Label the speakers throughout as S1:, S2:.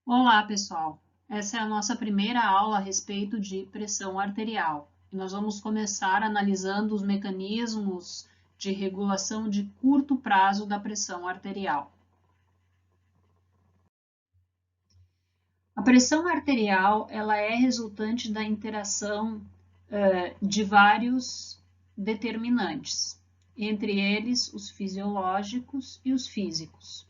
S1: Olá, pessoal! Essa é a nossa primeira aula a respeito de pressão arterial. E nós vamos começar analisando os mecanismos de regulação de curto prazo da pressão arterial. A pressão arterial ela é resultante da interação de vários determinantes, entre eles os fisiológicos e os físicos.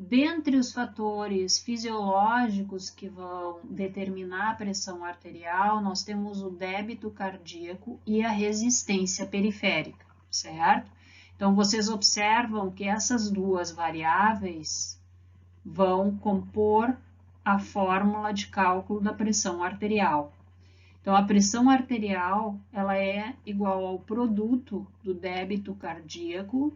S1: Dentre os fatores fisiológicos que vão determinar a pressão arterial, nós temos o débito cardíaco e a resistência periférica, certo? Então, vocês observam que essas duas variáveis vão compor a fórmula de cálculo da pressão arterial. Então, a pressão arterial ela é igual ao produto do débito cardíaco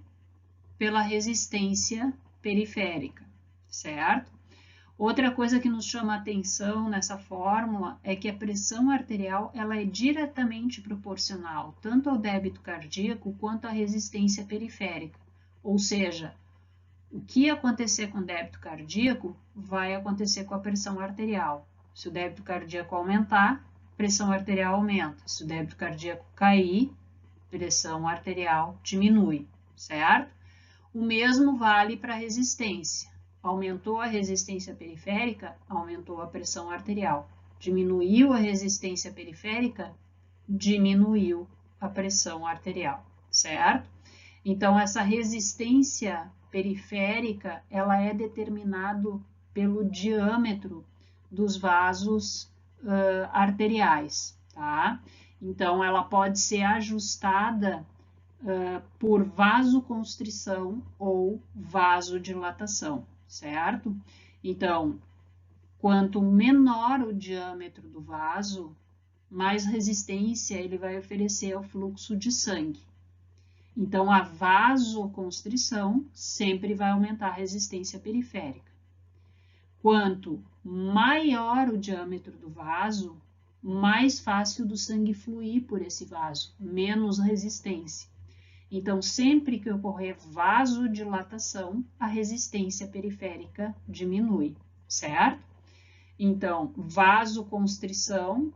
S1: pela resistência periférica, certo? Outra coisa que nos chama a atenção nessa fórmula é que a pressão arterial ela é diretamente proporcional tanto ao débito cardíaco quanto à resistência periférica. Ou seja, o que acontecer com o débito cardíaco vai acontecer com a pressão arterial. Se o débito cardíaco aumentar, pressão arterial aumenta. Se o débito cardíaco cair, pressão arterial diminui, certo? O mesmo vale para a resistência. Aumentou a resistência periférica, aumentou a pressão arterial. Diminuiu a resistência periférica, diminuiu a pressão arterial, certo? Então, essa resistência periférica, ela é determinado pelo diâmetro dos vasos arteriais, tá? Então, ela pode ser ajustada por vasoconstrição ou vasodilatação, certo? Então, quanto menor o diâmetro do vaso, mais resistência ele vai oferecer ao fluxo de sangue. Então, a vasoconstrição sempre vai aumentar a resistência periférica. Quanto maior o diâmetro do vaso, mais fácil do sangue fluir por esse vaso, menos resistência. Então, sempre que ocorrer vasodilatação, a resistência periférica diminui, certo? Então, vasoconstrição,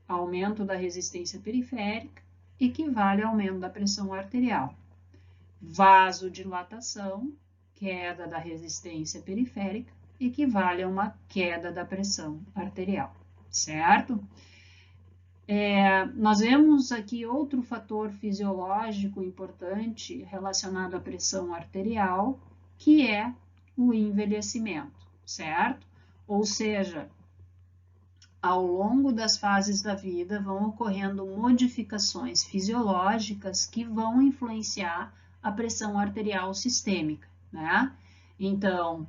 S1: aumento da resistência periférica, equivale ao aumento da pressão arterial. Vasodilatação, queda da resistência periférica, equivale a uma queda da pressão arterial, certo? Nós vemos aqui outro fator fisiológico importante relacionado à pressão arterial, que é o envelhecimento, certo? Ou seja, ao longo das fases da vida vão ocorrendo modificações fisiológicas que vão influenciar a pressão arterial sistêmica, né? Então,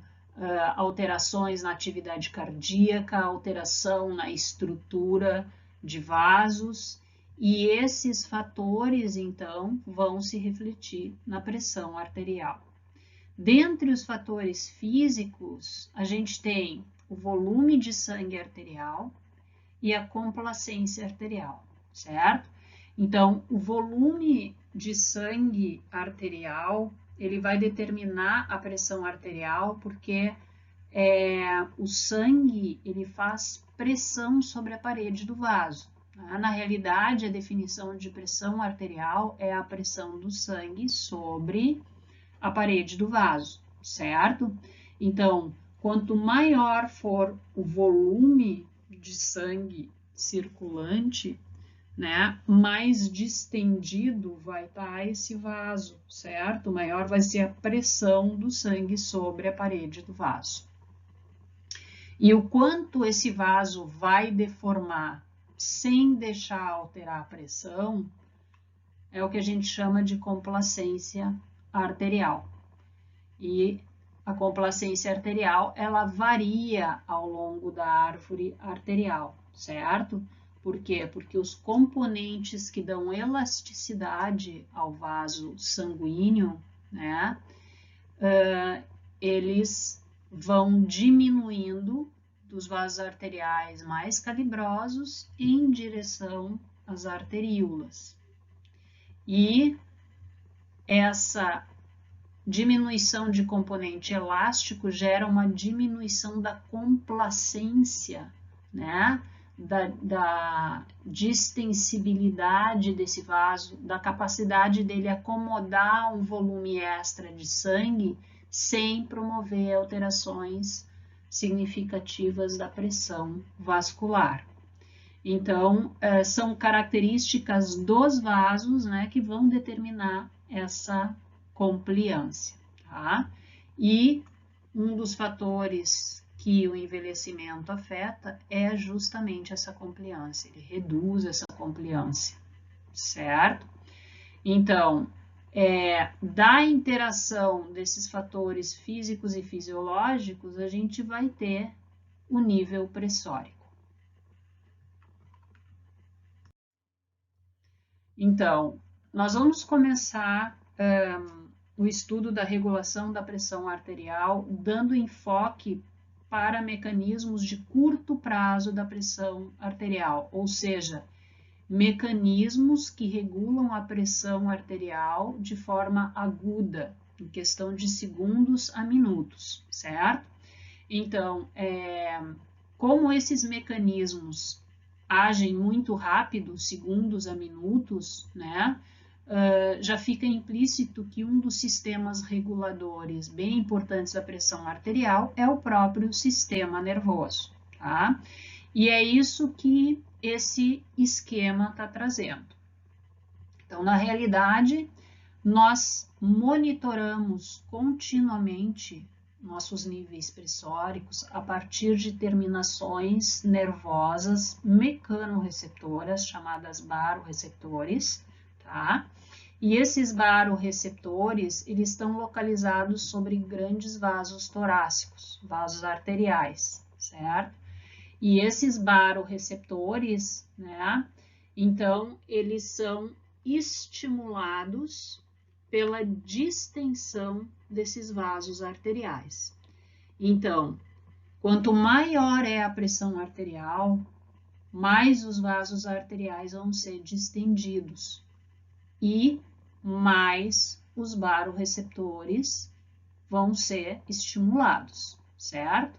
S1: alterações na atividade cardíaca, alteração na estrutura de vasos, e esses fatores, então, vão se refletir na pressão arterial. Dentre os fatores físicos, a gente tem o volume de sangue arterial e a complacência arterial, certo? Então, o volume de sangue arterial, ele vai determinar a pressão arterial, porque o sangue, ele faz pressão sobre a parede do vaso. Na realidade, a definição de pressão arterial é a pressão do sangue sobre a parede do vaso, certo? Então, quanto maior for o volume de sangue circulante, né, mais distendido vai estar esse vaso, certo? Maior vai ser a pressão do sangue sobre a parede do vaso. E o quanto esse vaso vai deformar sem deixar alterar a pressão é o que a gente chama de complacência arterial. E a complacência arterial, ela varia ao longo da árvore arterial, certo? Por quê? Porque os componentes que dão elasticidade ao vaso sanguíneo, né, eles vão diminuindo dos vasos arteriais mais calibrosos em direção às arteríolas. E essa diminuição de componente elástico gera uma diminuição da complacência, né? Da distensibilidade desse vaso, da capacidade dele acomodar um volume extra de sangue sem promover alterações significativas da pressão vascular. Então, são características dos vasos, né, que vão determinar essa compliância, tá? E um dos fatores que o envelhecimento afeta é justamente essa compliância, ele reduz essa compliância, certo? Então, da interação desses fatores físicos e fisiológicos, a gente vai ter o nível pressórico. Então, nós vamos começar o estudo da regulação da pressão arterial, dando enfoque para mecanismos de curto prazo da pressão arterial, ou seja, mecanismos que regulam a pressão arterial de forma aguda, em questão de segundos a minutos, certo? Então, como esses mecanismos agem muito rápido, segundos a minutos, né? Já fica implícito que um dos sistemas reguladores bem importantes da pressão arterial é o próprio sistema nervoso, tá? E é isso que esse esquema está trazendo. Então, na realidade, nós monitoramos continuamente nossos níveis pressóricos a partir de terminações nervosas mecanorreceptoras, chamadas barorreceptores, tá? E esses barorreceptores, eles estão localizados sobre grandes vasos torácicos, vasos arteriais, certo? E esses barorreceptores, né? Então, eles são estimulados pela distensão desses vasos arteriais. Então, quanto maior é a pressão arterial, mais os vasos arteriais vão ser distendidos e mais os barorreceptores vão ser estimulados, certo?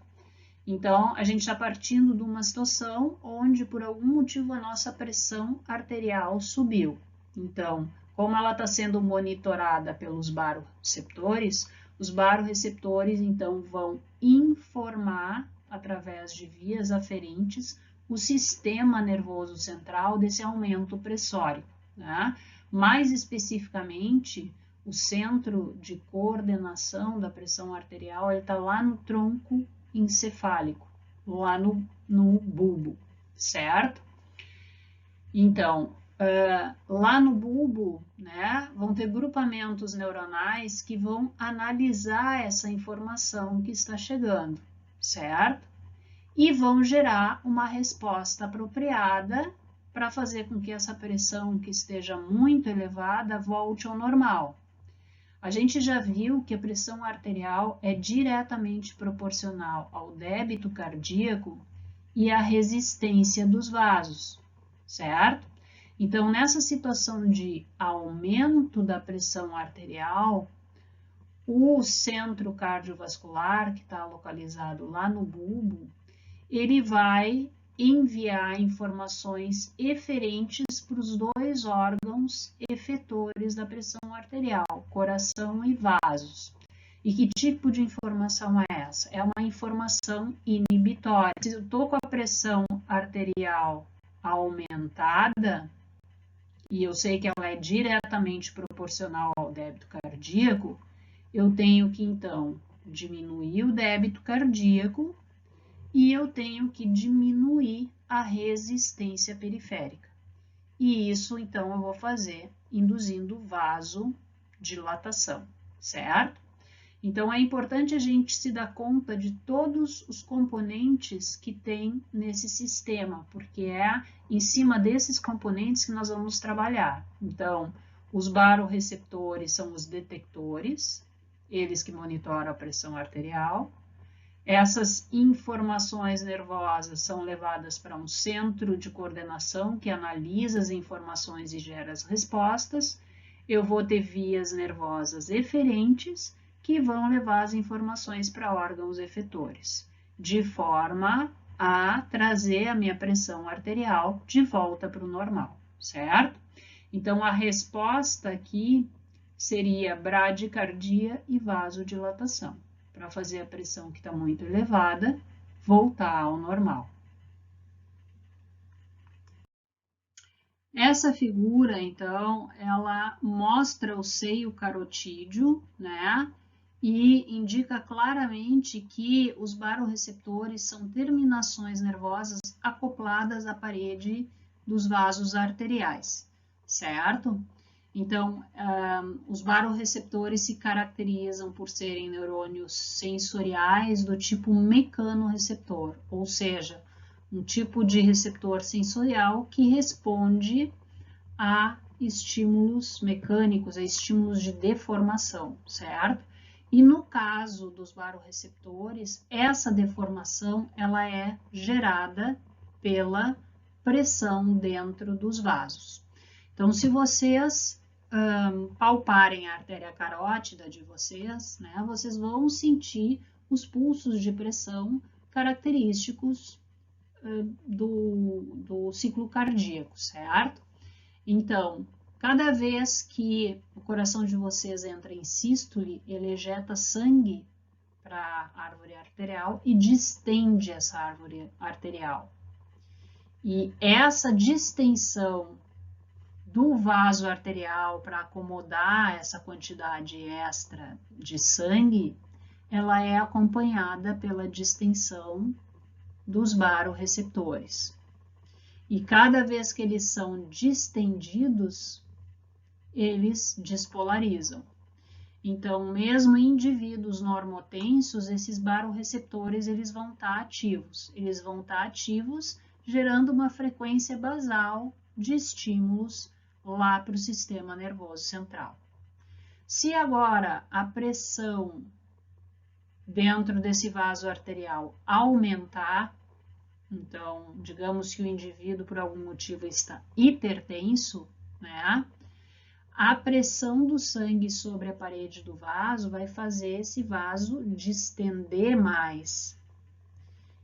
S1: Então, a gente está partindo de uma situação onde, por algum motivo, a nossa pressão arterial subiu. Então, como ela está sendo monitorada pelos barorreceptores, os barorreceptores, então, vão informar, através de vias aferentes, o sistema nervoso central desse aumento pressórico, né? Mais especificamente, o centro de coordenação da pressão arterial está lá no tronco encefálico, lá no bulbo, certo? Então, lá no bulbo, né, vão ter grupamentos neuronais que vão analisar essa informação que está chegando, certo? E vão gerar uma resposta apropriada para fazer com que essa pressão que esteja muito elevada volte ao normal. A gente já viu que a pressão arterial é diretamente proporcional ao débito cardíaco e à resistência dos vasos, certo? Então, nessa situação de aumento da pressão arterial, o centro cardiovascular, que está localizado lá no bulbo, ele vai enviar informações eferentes para os dois órgãos efetores da pressão arterial, coração e vasos. E que tipo de informação é essa? É uma informação inibitória. Se eu estou com a pressão arterial aumentada, e eu sei que ela é diretamente proporcional ao débito cardíaco, eu tenho que, então, diminuir o débito cardíaco e eu tenho que diminuir a resistência periférica. E isso, então, eu vou fazer induzindo vasodilatação, certo? Então, é importante a gente se dar conta de todos os componentes que tem nesse sistema, porque é em cima desses componentes que nós vamos trabalhar. Então, os barorreceptores são os detectores, eles que monitoram a pressão arterial. Essas informações nervosas são levadas para um centro de coordenação que analisa as informações e gera as respostas. Eu vou ter vias nervosas eferentes que vão levar as informações para órgãos efetores, de forma a trazer a minha pressão arterial de volta para o normal, certo? Então, a resposta aqui seria bradicardia e vasodilatação, para fazer a pressão que está muito elevada voltar ao normal. Essa figura, então, ela mostra o seio carotídeo, né? E indica claramente que os barorreceptores são terminações nervosas acopladas à parede dos vasos arteriais, certo? Então, os barorreceptores se caracterizam por serem neurônios sensoriais do tipo mecanorreceptor, ou seja, um tipo de receptor sensorial que responde a estímulos mecânicos, a estímulos de deformação, certo? E no caso dos barorreceptores, essa deformação ela é gerada pela pressão dentro dos vasos. Então, se vocês palparem a artéria carótida de vocês, né, vocês vão sentir os pulsos de pressão característicos do ciclo cardíaco, certo? Então, cada vez que o coração de vocês entra em sístole, ele ejeta sangue para a árvore arterial e distende essa árvore arterial. E essa distensão do vaso arterial para acomodar essa quantidade extra de sangue, ela é acompanhada pela distensão dos barorreceptores. E cada vez que eles são distendidos, eles despolarizam. Então, mesmo em indivíduos normotensos, esses barorreceptores eles vão estar ativos. Eles vão estar ativos, gerando uma frequência basal de estímulos lá para o sistema nervoso central. Se agora a pressão dentro desse vaso arterial aumentar, então, digamos que o indivíduo, por algum motivo, está hipertenso, né? A pressão do sangue sobre a parede do vaso vai fazer esse vaso distender mais.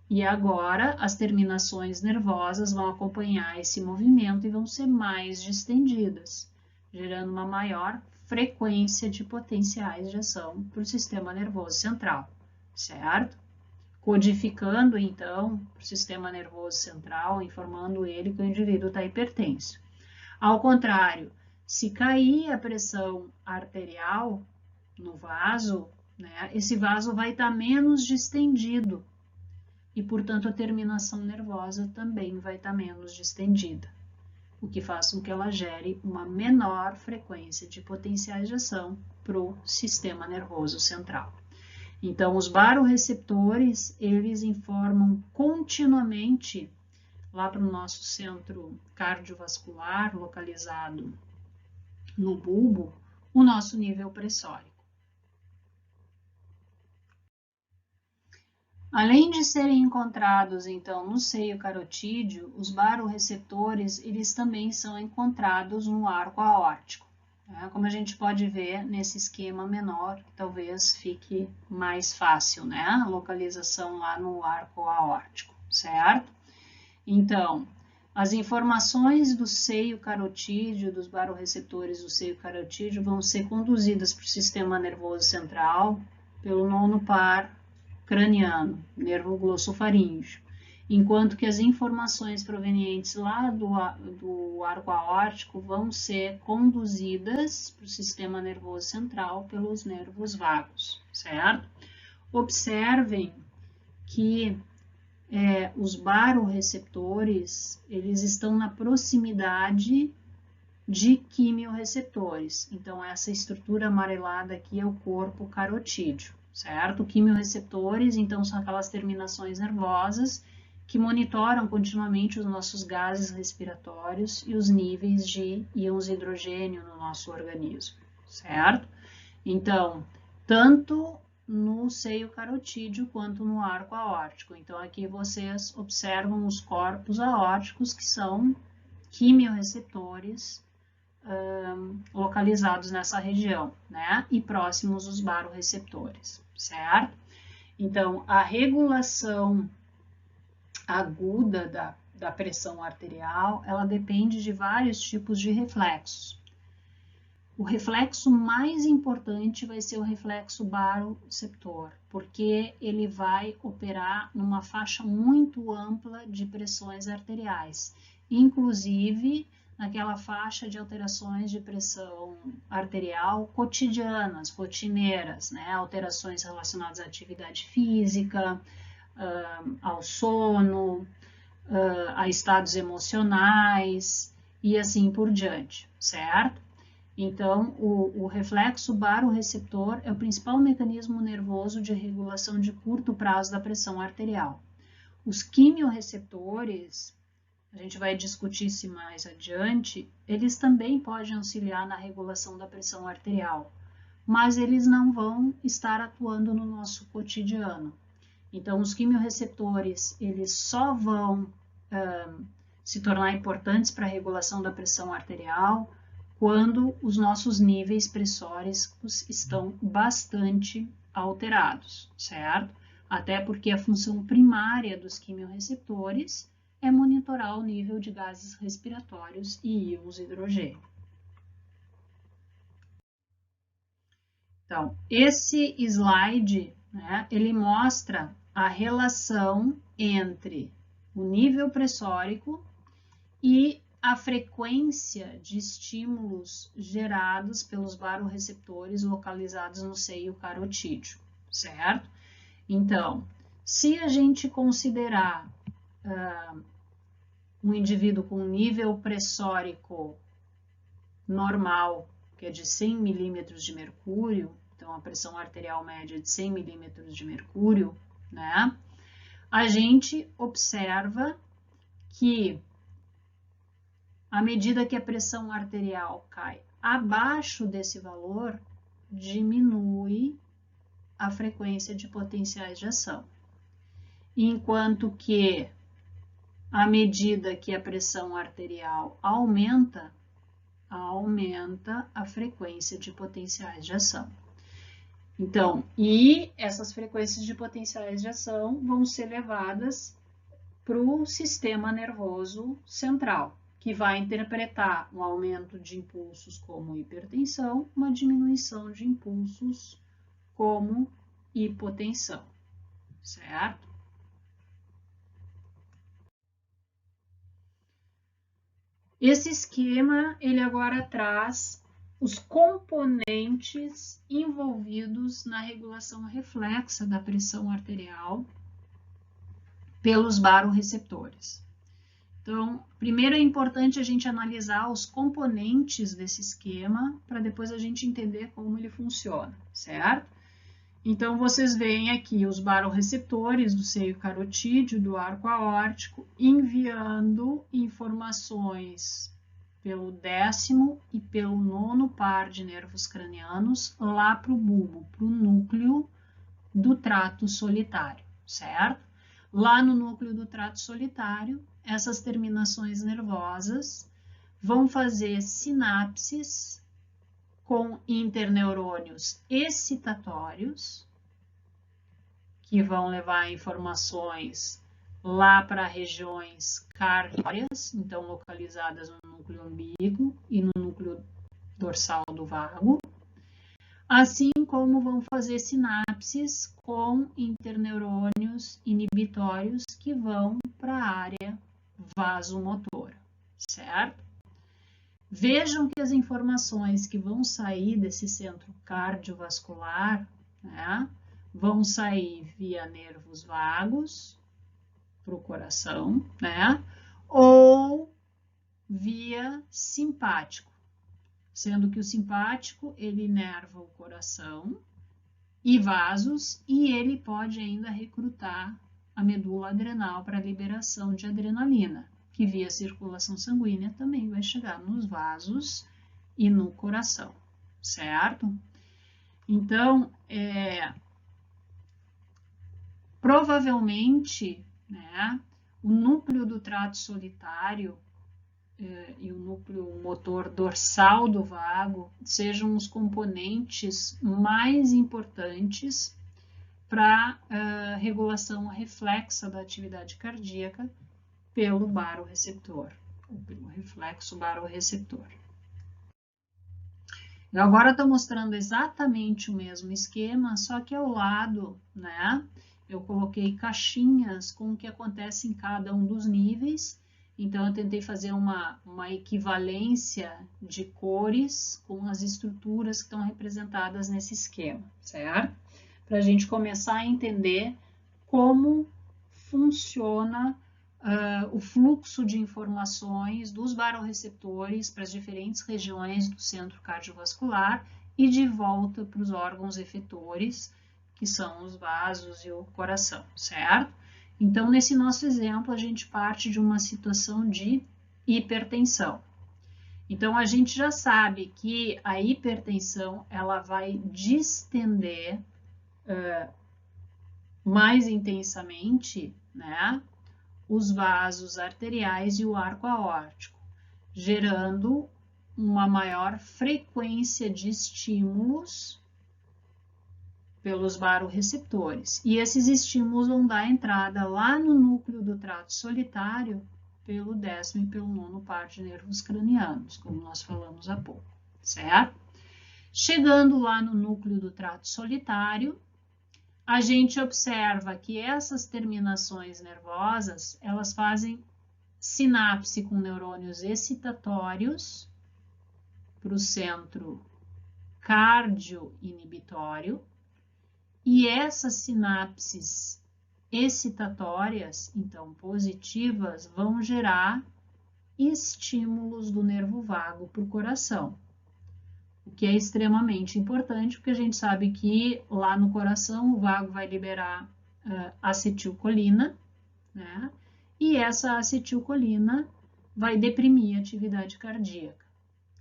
S1: E agora, as terminações nervosas vão acompanhar esse movimento e vão ser mais distendidas, gerando uma maior frequência de potenciais de ação para o sistema nervoso central, certo? Codificando, então, o sistema nervoso central, informando ele que o indivíduo está hipertenso. Ao contrário, se cair a pressão arterial no vaso, né, esse vaso vai estar menos distendido e, portanto, a terminação nervosa também vai estar menos distendida, o que faz com que ela gere uma menor frequência de potenciais de ação para o sistema nervoso central. Então, os barorreceptores, eles informam continuamente lá para o nosso centro cardiovascular, localizado no bulbo, o nosso nível pressórico. Além de serem encontrados, então, no seio carotídeo, os barorreceptores, eles também são encontrados no arco aórtico. Como a gente pode ver nesse esquema menor, talvez fique mais fácil, né? A localização lá no arco aórtico, certo? Então, as informações do seio carotídeo, dos barorreceptores do seio carotídeo, vão ser conduzidas para o sistema nervoso central pelo nono par craniano, nervo glossofaríngeo, enquanto que as informações provenientes lá do arco aórtico vão ser conduzidas para o sistema nervoso central pelos nervos vagos, certo? Observem que os barorreceptores, eles estão na proximidade de quimiorreceptores. Então, essa estrutura amarelada aqui é o corpo carotídeo, certo? Quimiorreceptores, então, são aquelas terminações nervosas que monitoram continuamente os nossos gases respiratórios e os níveis de íons de hidrogênio no nosso organismo, certo? Então, tanto no seio carotídeo quanto no arco aórtico. Então, aqui vocês observam os corpos aórticos, que são quimiorreceptores localizados nessa região, né? E próximos os baroreceptores, certo? Então, a regulação aguda da pressão arterial, ela depende de vários tipos de reflexos. O reflexo mais importante vai ser o reflexo baroreceptor, porque ele vai operar numa faixa muito ampla de pressões arteriais, inclusive naquela faixa de alterações de pressão arterial cotidianas, rotineiras, né? Alterações relacionadas à atividade física, ao sono, a estados emocionais e assim por diante, certo? Então, o reflexo baroreceptor é o principal mecanismo nervoso de regulação de curto prazo da pressão arterial. Os quimiorreceptores, a gente vai discutir isso mais adiante, eles também podem auxiliar na regulação da pressão arterial, mas eles não vão estar atuando no nosso cotidiano. Então, os quimiorreceptores, eles só vão se tornar importantes para a regulação da pressão arterial quando os nossos níveis pressóricos estão bastante alterados, certo? Até porque a função primária dos quimiorreceptores é monitorar o nível de gases respiratórios e íons hidrogênio. Então, esse slide, né, ele mostra a relação entre o nível pressórico e a frequência de estímulos gerados pelos baroreceptores localizados no seio carotídeo, certo? Então, se a gente considerar um indivíduo com nível pressórico normal, que é de 100 milímetros de mercúrio, então a pressão arterial média é de 100 milímetros de mercúrio, né? A gente observa que à medida que a pressão arterial cai abaixo desse valor, diminui a frequência de potenciais de ação. Enquanto que, à medida que a pressão arterial aumenta a frequência de potenciais de ação. Então, e essas frequências de potenciais de ação vão ser levadas para o sistema nervoso central, que vai interpretar um aumento de impulsos como hipertensão, uma diminuição de impulsos como hipotensão, certo? Esse esquema, ele agora traz os componentes envolvidos na regulação reflexa da pressão arterial pelos baroreceptores. Então, primeiro é importante a gente analisar os componentes desse esquema para depois a gente entender como ele funciona, certo? Então, vocês veem aqui os baroreceptores do seio carotídeo, do arco aórtico, enviando informações pelo 10º e pelo 9º par de nervos cranianos lá para o bulbo, para o núcleo do trato solitário, certo? Lá no núcleo do trato solitário, essas terminações nervosas vão fazer sinapses com interneurônios excitatórios, que vão levar informações lá para regiões cardíacas, então localizadas no núcleo umbírico e no núcleo dorsal do vago, assim como vão fazer sinapses com interneurônios inibitórios que vão para a área vasomotora, certo? Vejam que as informações que vão sair desse centro cardiovascular, né, vão sair via nervos vagos para o coração, né, ou via simpático, sendo que o simpático ele inerva o coração e vasos e ele pode ainda recrutar a medula adrenal para a liberação de adrenalina, que via circulação sanguínea também vai chegar nos vasos e no coração, certo? Então, provavelmente, né, o núcleo do trato solitário e o núcleo motor dorsal do vago sejam os componentes mais importantes para a regulação reflexa da atividade cardíaca pelo baroreceptor, ou pelo reflexo baroreceptor. Eu agora estou mostrando exatamente o mesmo esquema, só que ao lado, né, eu coloquei caixinhas com o que acontece em cada um dos níveis. Então, eu tentei fazer uma equivalência de cores com as estruturas que estão representadas nesse esquema, certo? Para a gente começar a entender como funciona o fluxo de informações dos baroreceptores para as diferentes regiões do centro cardiovascular e de volta para os órgãos efetores, que são os vasos e o coração, certo? Então, nesse nosso exemplo, a gente parte de uma situação de hipertensão. Então, a gente já sabe que a hipertensão ela vai distender mais intensamente, né, os vasos arteriais e o arco aórtico, gerando uma maior frequência de estímulos pelos baroreceptores. E esses estímulos vão dar entrada lá no núcleo do trato solitário pelo 10º e pelo 9º par de nervos cranianos, como nós falamos há pouco, certo? Chegando lá no núcleo do trato solitário, a gente observa que essas terminações nervosas, elas fazem sinapse com neurônios excitatórios para o centro cardioinibitório, e essas sinapses excitatórias, então positivas, vão gerar estímulos do nervo vago para o coração. O que é extremamente importante, porque a gente sabe que lá no coração o vago vai liberar acetilcolina, né? E essa acetilcolina vai deprimir a atividade cardíaca,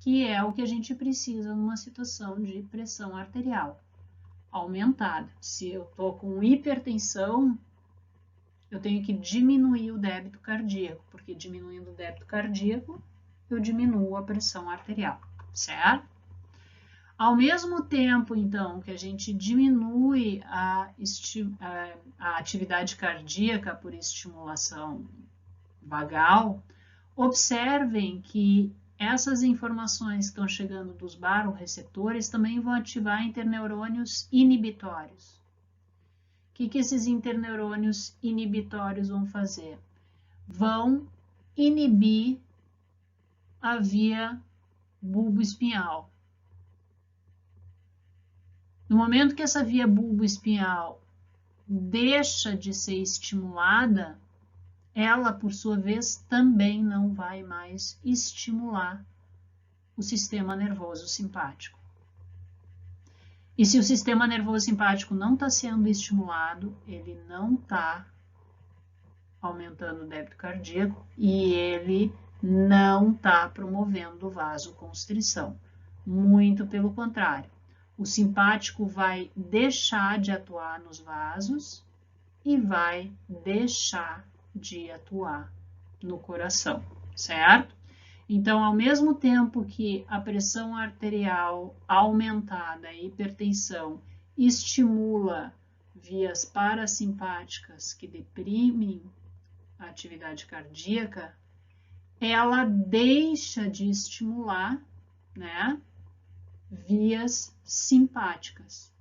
S1: que é o que a gente precisa numa situação de pressão arterial aumentada. Se eu estou com hipertensão, eu tenho que diminuir o débito cardíaco, porque diminuindo o débito cardíaco, eu diminuo a pressão arterial, certo? Ao mesmo tempo, então, que a gente diminui a atividade cardíaca por estimulação vagal, observem que essas informações que estão chegando dos baroreceptores também vão ativar interneurônios inibitórios. O que esses interneurônios inibitórios vão fazer? Vão inibir a via bulboespinhal. No momento que essa via bulboespinhal deixa de ser estimulada, ela, por sua vez, também não vai mais estimular o sistema nervoso simpático. E se o sistema nervoso simpático não está sendo estimulado, ele não está aumentando o débito cardíaco e ele não está promovendo vasoconstrição. Muito pelo contrário. O simpático vai deixar de atuar nos vasos e vai deixar de atuar no coração, certo? Então, ao mesmo tempo que a pressão arterial aumentada, a hipertensão, estimula vias parasimpáticas que deprimem a atividade cardíaca, ela deixa de estimular, né, vias simpáticas.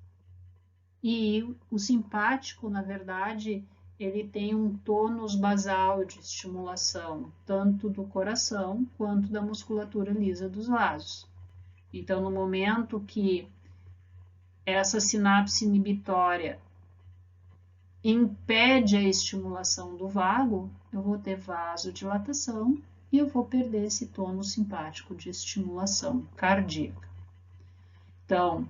S1: E o simpático, na verdade, ele tem um tônus basal de estimulação, tanto do coração quanto da musculatura lisa dos vasos. Então, no momento que essa sinapse inibitória impede a estimulação do vago, eu vou ter vasodilatação e eu vou perder esse tônus simpático de estimulação cardíaca. Então,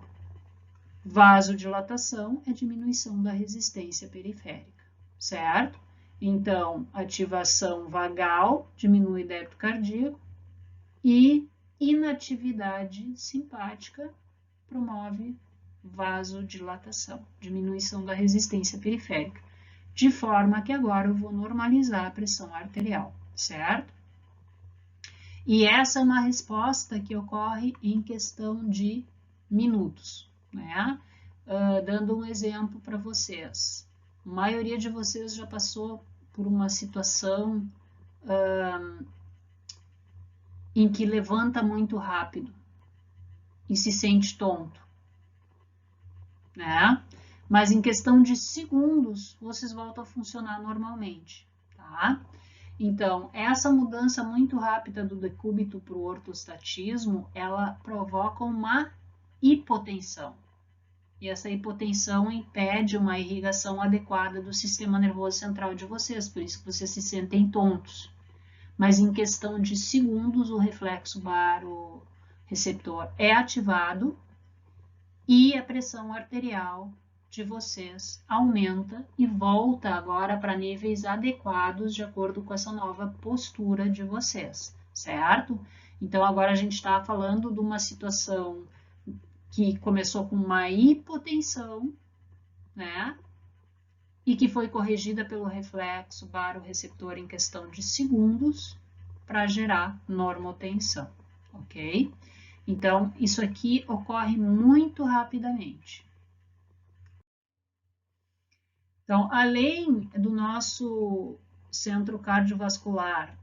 S1: vasodilatação é diminuição da resistência periférica, certo? Então, ativação vagal diminui débito cardíaco e inatividade simpática promove vasodilatação, diminuição da resistência periférica, de forma que agora eu vou normalizar a pressão arterial, certo? E essa é uma resposta que ocorre em questão de minutos, né? Dando um exemplo para vocês. A maioria de vocês já passou por uma situação em que levanta muito rápido e se sente tonto, né? Mas em questão de segundos, vocês voltam a funcionar normalmente, tá? Então, essa mudança muito rápida do decúbito para o ortostatismo, ela provoca uma hipotensão. E essa hipotensão impede uma irrigação adequada do sistema nervoso central de vocês, por isso que vocês se sentem tontos. Mas em questão de segundos, o reflexo baroreceptor é ativado e a pressão arterial de vocês aumenta e volta agora para níveis adequados de acordo com essa nova postura de vocês, certo? Então agora a gente está falando de uma situação que começou com uma hipotensão, né? E que foi corrigida pelo reflexo baroreceptor em questão de segundos para gerar normotensão, ok? Então, isso aqui ocorre muito rapidamente. Então, além do nosso centro cardiovascular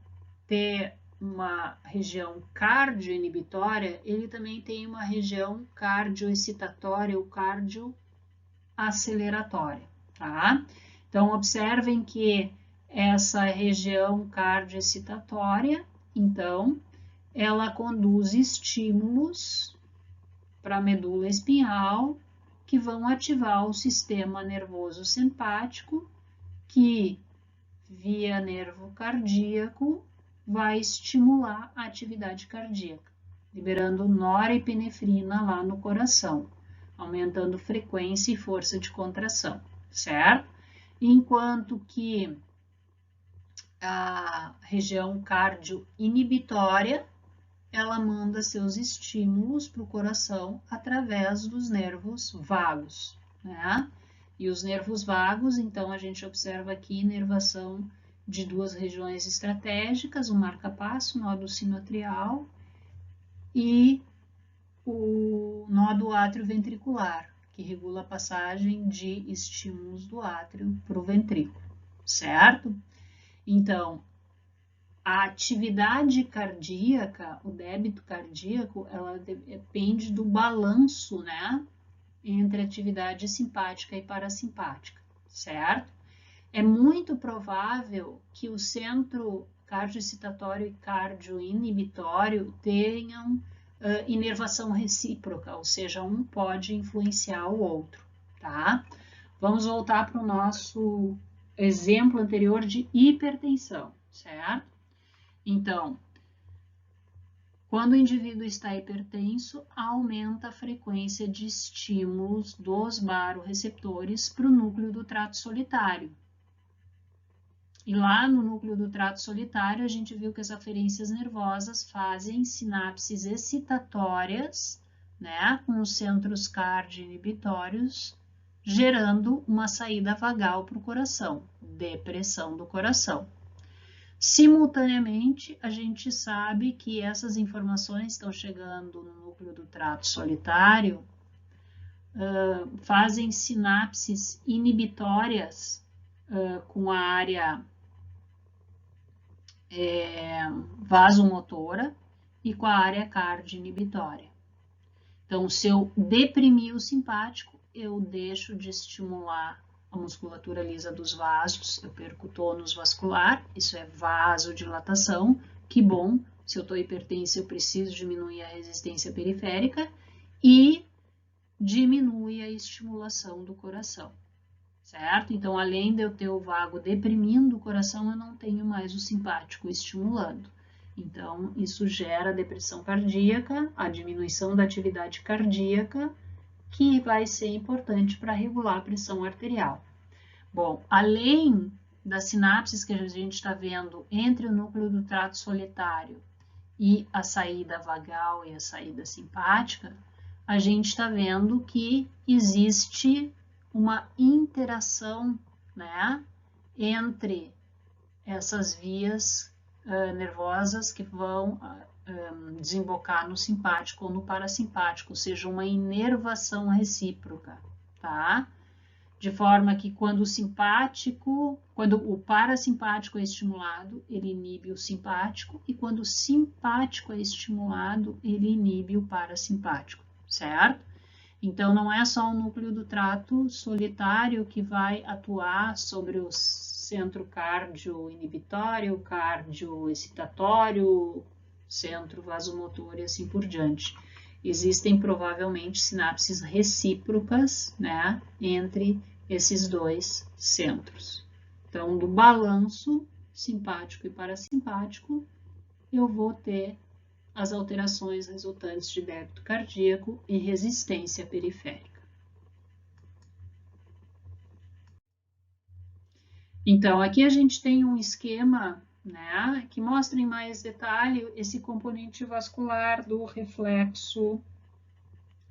S1: ter uma região cardioinibitória, ele também tem uma região cardioexcitatória ou cardioaceleratória, tá? Então, observem que essa região cardioexcitatória, então, ela conduz estímulos para a medula espinhal que vão ativar o sistema nervoso simpático, que via nervo cardíaco vai estimular a atividade cardíaca, liberando norepinefrina lá no coração, aumentando frequência e força de contração, certo? Enquanto que a região cardioinibitória, ela manda seus estímulos para o coração através dos nervos vagos, né? E os nervos vagos, então, a gente observa aqui inervação de duas regiões estratégicas, o marca-passo, o nódo sinoatrial e o nódo átrio-ventricular, que regula a passagem de estímulos do átrio para o ventrículo, certo? Então, a atividade cardíaca, o débito cardíaco, ela depende do balanço, né, entre atividade simpática e parasimpática, certo? É muito provável que o centro cardioexcitatório e cardioinibitório tenham inervação recíproca, ou seja, um pode influenciar o outro, tá? Vamos voltar para o nosso exemplo anterior de hipertensão, certo? Então, quando o indivíduo está hipertenso, aumenta a frequência de estímulos dos baroreceptores para o núcleo do trato solitário. E lá no núcleo do trato solitário, a gente viu que as aferências nervosas fazem sinapses excitatórias, né, com os centros cardioinibitórios, gerando uma saída vagal para o coração, depressão do coração. Simultaneamente, a gente sabe que essas informações estão chegando no núcleo do trato solitário, fazem sinapses inibitórias com a área vasomotora e com a área cardioinibitória. Então, se eu deprimir o simpático, eu deixo de estimular a musculatura lisa dos vasos, eu perco o tônus vascular, isso é vasodilatação, que bom, se eu estou hipertensa eu preciso diminuir a resistência periférica e diminui a estimulação do coração, certo? Então, além de eu ter o vago deprimindo o coração, eu não tenho mais o simpático estimulando. Então, isso gera depressão cardíaca, a diminuição da atividade cardíaca, que vai ser importante para regular a pressão arterial. Bom, além das sinapses que a gente está vendo entre o núcleo do trato solitário e a saída vagal e a saída simpática, a gente está vendo que existe uma interação, né, entre essas vias nervosas que vão desembocar no simpático ou no parasimpático, ou seja, uma inervação recíproca, tá? De forma que quando o parasimpático é estimulado, ele inibe o simpático, e quando o simpático é estimulado, ele inibe o parasimpático, certo? Então, não é só o núcleo do trato solitário que vai atuar sobre o centro cardio-inibitório, cardio-excitatório, centro vasomotor e assim por diante. Existem provavelmente sinapses recíprocas, né, entre esses dois centros. Então, do balanço simpático e parasimpático, eu vou ter as alterações resultantes de débito cardíaco e resistência periférica. Então, aqui a gente tem um esquema, né, que mostra em mais detalhe esse componente vascular do reflexo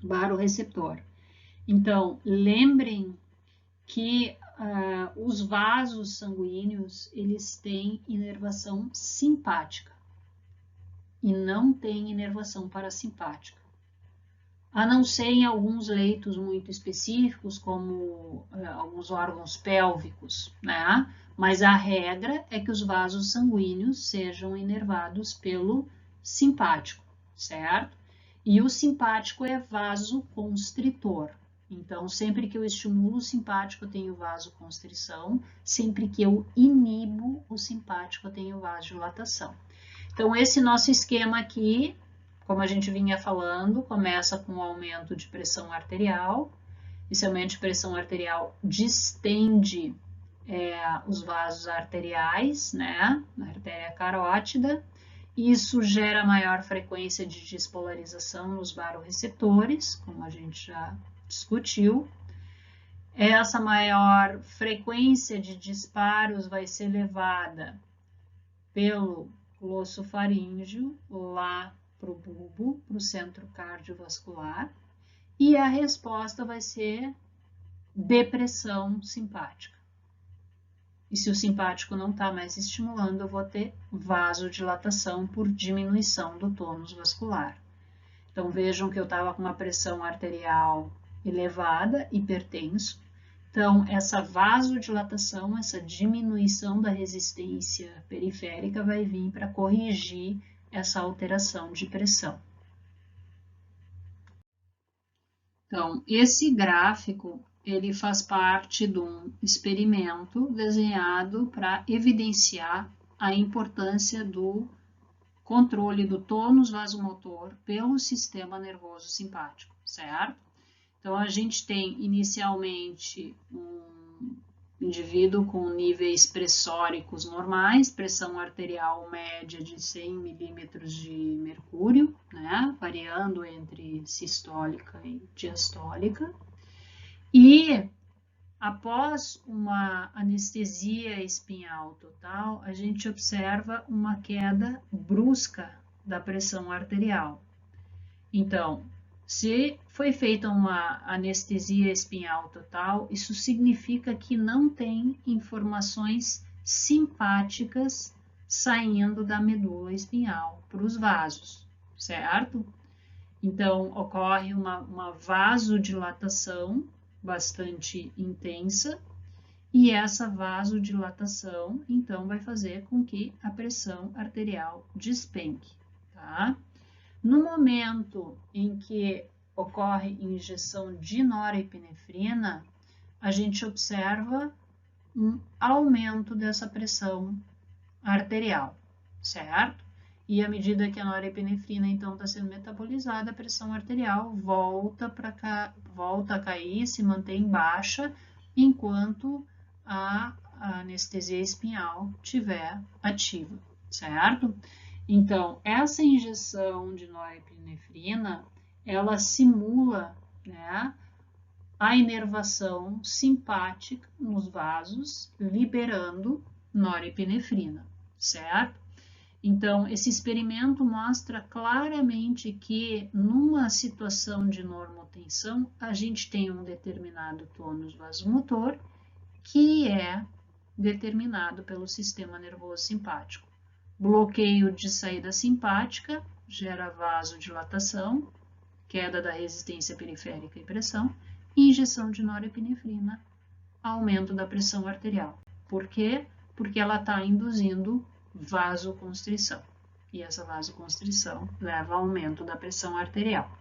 S1: barorreceptor. Então, lembrem que os vasos sanguíneos, eles têm inervação simpática e não têm inervação parasimpática. A não ser em alguns leitos muito específicos, como alguns órgãos pélvicos, né? Mas a regra é que os vasos sanguíneos sejam inervados pelo simpático, certo? E o simpático é vasoconstritor. Então, sempre que eu estimulo o simpático, eu tenho vasoconstrição. Sempre que eu inibo o simpático, eu tenho vasodilatação. Então, esse nosso esquema aqui, como a gente vinha falando, começa com o aumento de pressão arterial. Esse aumento de pressão arterial distende os vasos arteriais, né, na artéria carótida. Isso gera maior frequência de despolarização nos barorreceptores, como a gente já discutiu. Essa maior frequência de disparos vai ser levada pelo glossofaríngeo lá para o bulbo, para o centro cardiovascular, e a resposta vai ser depressão simpática. E se o simpático não está mais estimulando, eu vou ter vasodilatação por diminuição do tônus vascular. Então vejam que eu estava com uma pressão arterial elevada, hipertenso. Então, essa vasodilatação, essa diminuição da resistência periférica vai vir para corrigir essa alteração de pressão. Então, esse gráfico, ele faz parte de um experimento desenhado para evidenciar a importância do controle do tônus vasomotor pelo sistema nervoso simpático, certo? Então, a gente tem inicialmente um indivíduo com níveis pressóricos normais, pressão arterial média de 100 milímetros de mercúrio, né, variando entre sistólica e diastólica. E após uma anestesia espinhal total, a gente observa uma queda brusca da pressão arterial. Então, se foi feita uma anestesia espinhal total, isso significa que não tem informações simpáticas saindo da medula espinhal para os vasos, certo? Então, ocorre uma vasodilatação bastante intensa, e essa vasodilatação, então, vai fazer com que a pressão arterial despenque, tá? No momento em que ocorre injeção de norepinefrina, a gente observa um aumento dessa pressão arterial, certo? E à medida que a norepinefrina, então, está sendo metabolizada, a pressão arterial volta a cair, se mantém baixa, enquanto a anestesia espinhal estiver ativa, certo? Então, essa injeção de norepinefrina, ela simula, né, a inervação simpática nos vasos, liberando norepinefrina, certo? Então, esse experimento mostra claramente que, numa situação de normotensão, a gente tem um determinado tônus vasomotor que é determinado pelo sistema nervoso simpático. bloqueio de saída simpática, gera vasodilatação, queda da resistência periférica e pressão, e injeção de norepinefrina, aumento da pressão arterial. Por quê? Porque ela está induzindo vasoconstrição. E essa vasoconstrição leva ao aumento da pressão arterial.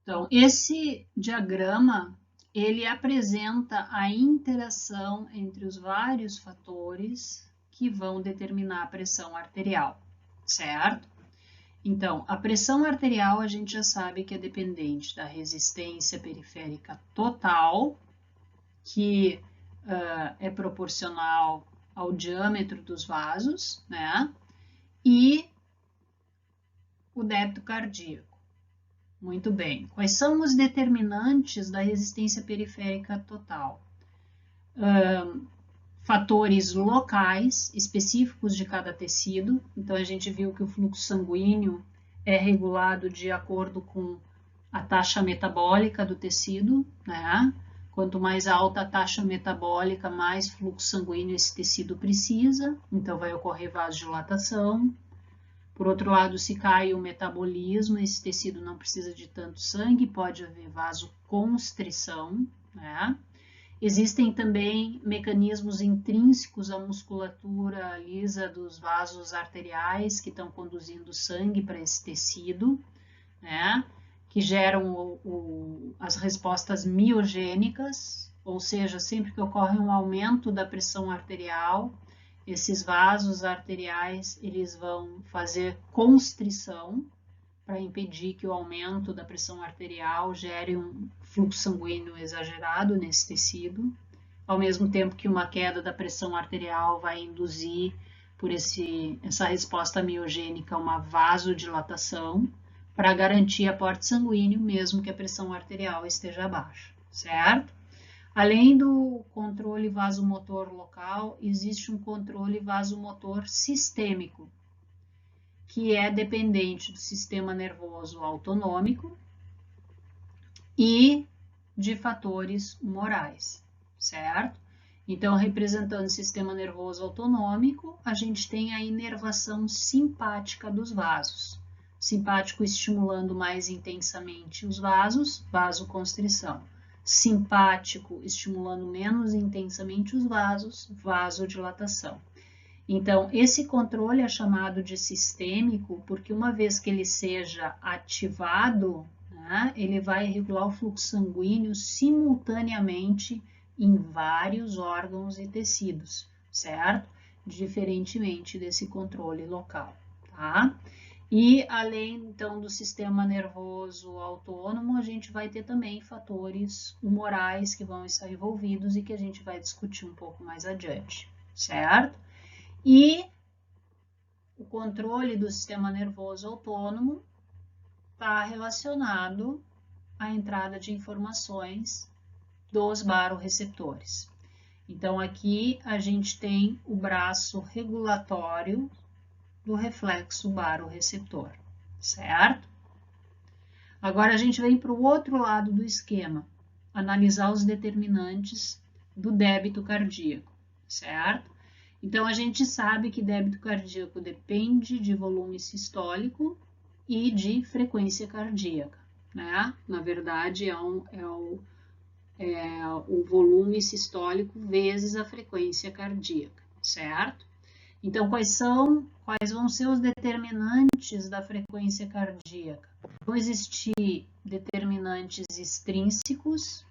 S1: Então, esse diagrama, ele apresenta a interação entre os vários fatores que vão determinar a pressão arterial, certo? Então, a pressão arterial a gente já sabe que é dependente da resistência periférica total, que é proporcional ao diâmetro dos vasos, né? E o débito cardíaco. Muito bem. Quais são os determinantes da resistência periférica total? Fatores locais, específicos de cada tecido. Então, a gente viu que o fluxo sanguíneo é regulado de acordo com a taxa metabólica do tecido, né? Quanto mais alta a taxa metabólica, mais fluxo sanguíneo esse tecido precisa. Então, vai ocorrer vasodilatação. Por outro lado, se cai o metabolismo, esse tecido não precisa de tanto sangue, pode haver vasoconstrição, né? Existem também mecanismos intrínsecos à musculatura lisa dos vasos arteriais que estão conduzindo sangue para esse tecido, né? Que geram as respostas miogênicas, ou seja, sempre que ocorre um aumento da pressão arterial, esses vasos arteriais eles vão fazer constrição para impedir que o aumento da pressão arterial gere um fluxo sanguíneo exagerado nesse tecido, ao mesmo tempo que uma queda da pressão arterial vai induzir por essa resposta miogênica uma vasodilatação para garantir aporte sanguíneo mesmo que a pressão arterial esteja baixa, certo? Além do controle vasomotor local, existe um controle vasomotor sistêmico, que é dependente do sistema nervoso autonômico e de fatores humorais, certo? Então, representando o sistema nervoso autonômico, a gente tem a inervação simpática dos vasos. Simpático estimulando mais intensamente os vasos, vasoconstrição. Simpático estimulando menos intensamente os vasos, vasodilatação. Então, esse controle é chamado de sistêmico porque uma vez que ele seja ativado, né, ele vai regular o fluxo sanguíneo simultaneamente em vários órgãos e tecidos, certo? Diferentemente desse controle local, tá? E além, então, do sistema nervoso autônomo, a gente vai ter também fatores humorais que vão estar envolvidos e que a gente vai discutir um pouco mais adiante, certo? E o controle do sistema nervoso autônomo está relacionado à entrada de informações dos baroreceptores. Então, aqui a gente tem o braço regulatório do reflexo baroreceptor, certo? Agora a gente vem para o outro lado do esquema, analisar os determinantes do débito cardíaco, certo? Então a gente sabe que débito cardíaco depende de volume sistólico e de frequência cardíaca, né? Na verdade, é o volume sistólico vezes a frequência cardíaca, certo? Então, quais vão ser os determinantes da frequência cardíaca? Vão existir determinantes extrínsecos,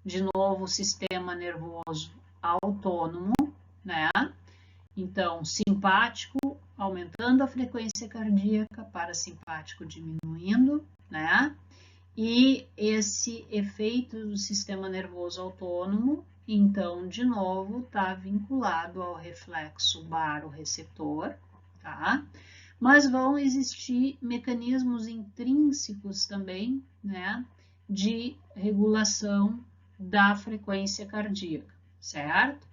S1: de novo, o sistema nervoso autônomo, né? Então, simpático aumentando a frequência cardíaca, parasimpático diminuindo, né? E esse efeito do sistema nervoso autônomo, então, de novo, está vinculado ao reflexo baroreceptor, tá? Mas vão existir mecanismos intrínsecos também, né, de regulação da frequência cardíaca, certo?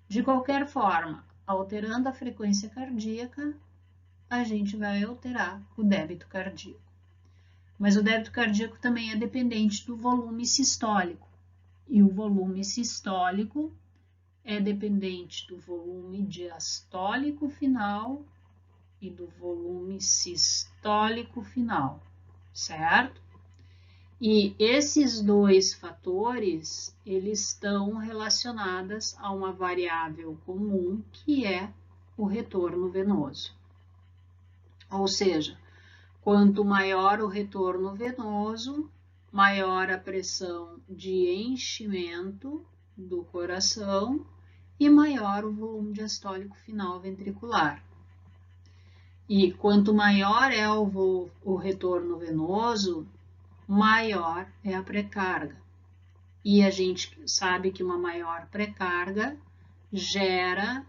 S1: De qualquer forma, alterando a frequência cardíaca, a gente vai alterar o débito cardíaco. Mas o débito cardíaco também é dependente do volume sistólico. E o volume sistólico é dependente do volume diastólico final e do volume sistólico final, certo? E esses dois fatores, eles estão relacionados a uma variável comum, que é o retorno venoso. Ou seja, quanto maior o retorno venoso, maior a pressão de enchimento do coração e maior o volume diastólico final ventricular. E quanto maior é o retorno venoso, maior é a pré-carga. E a gente sabe que uma maior pré-carga gera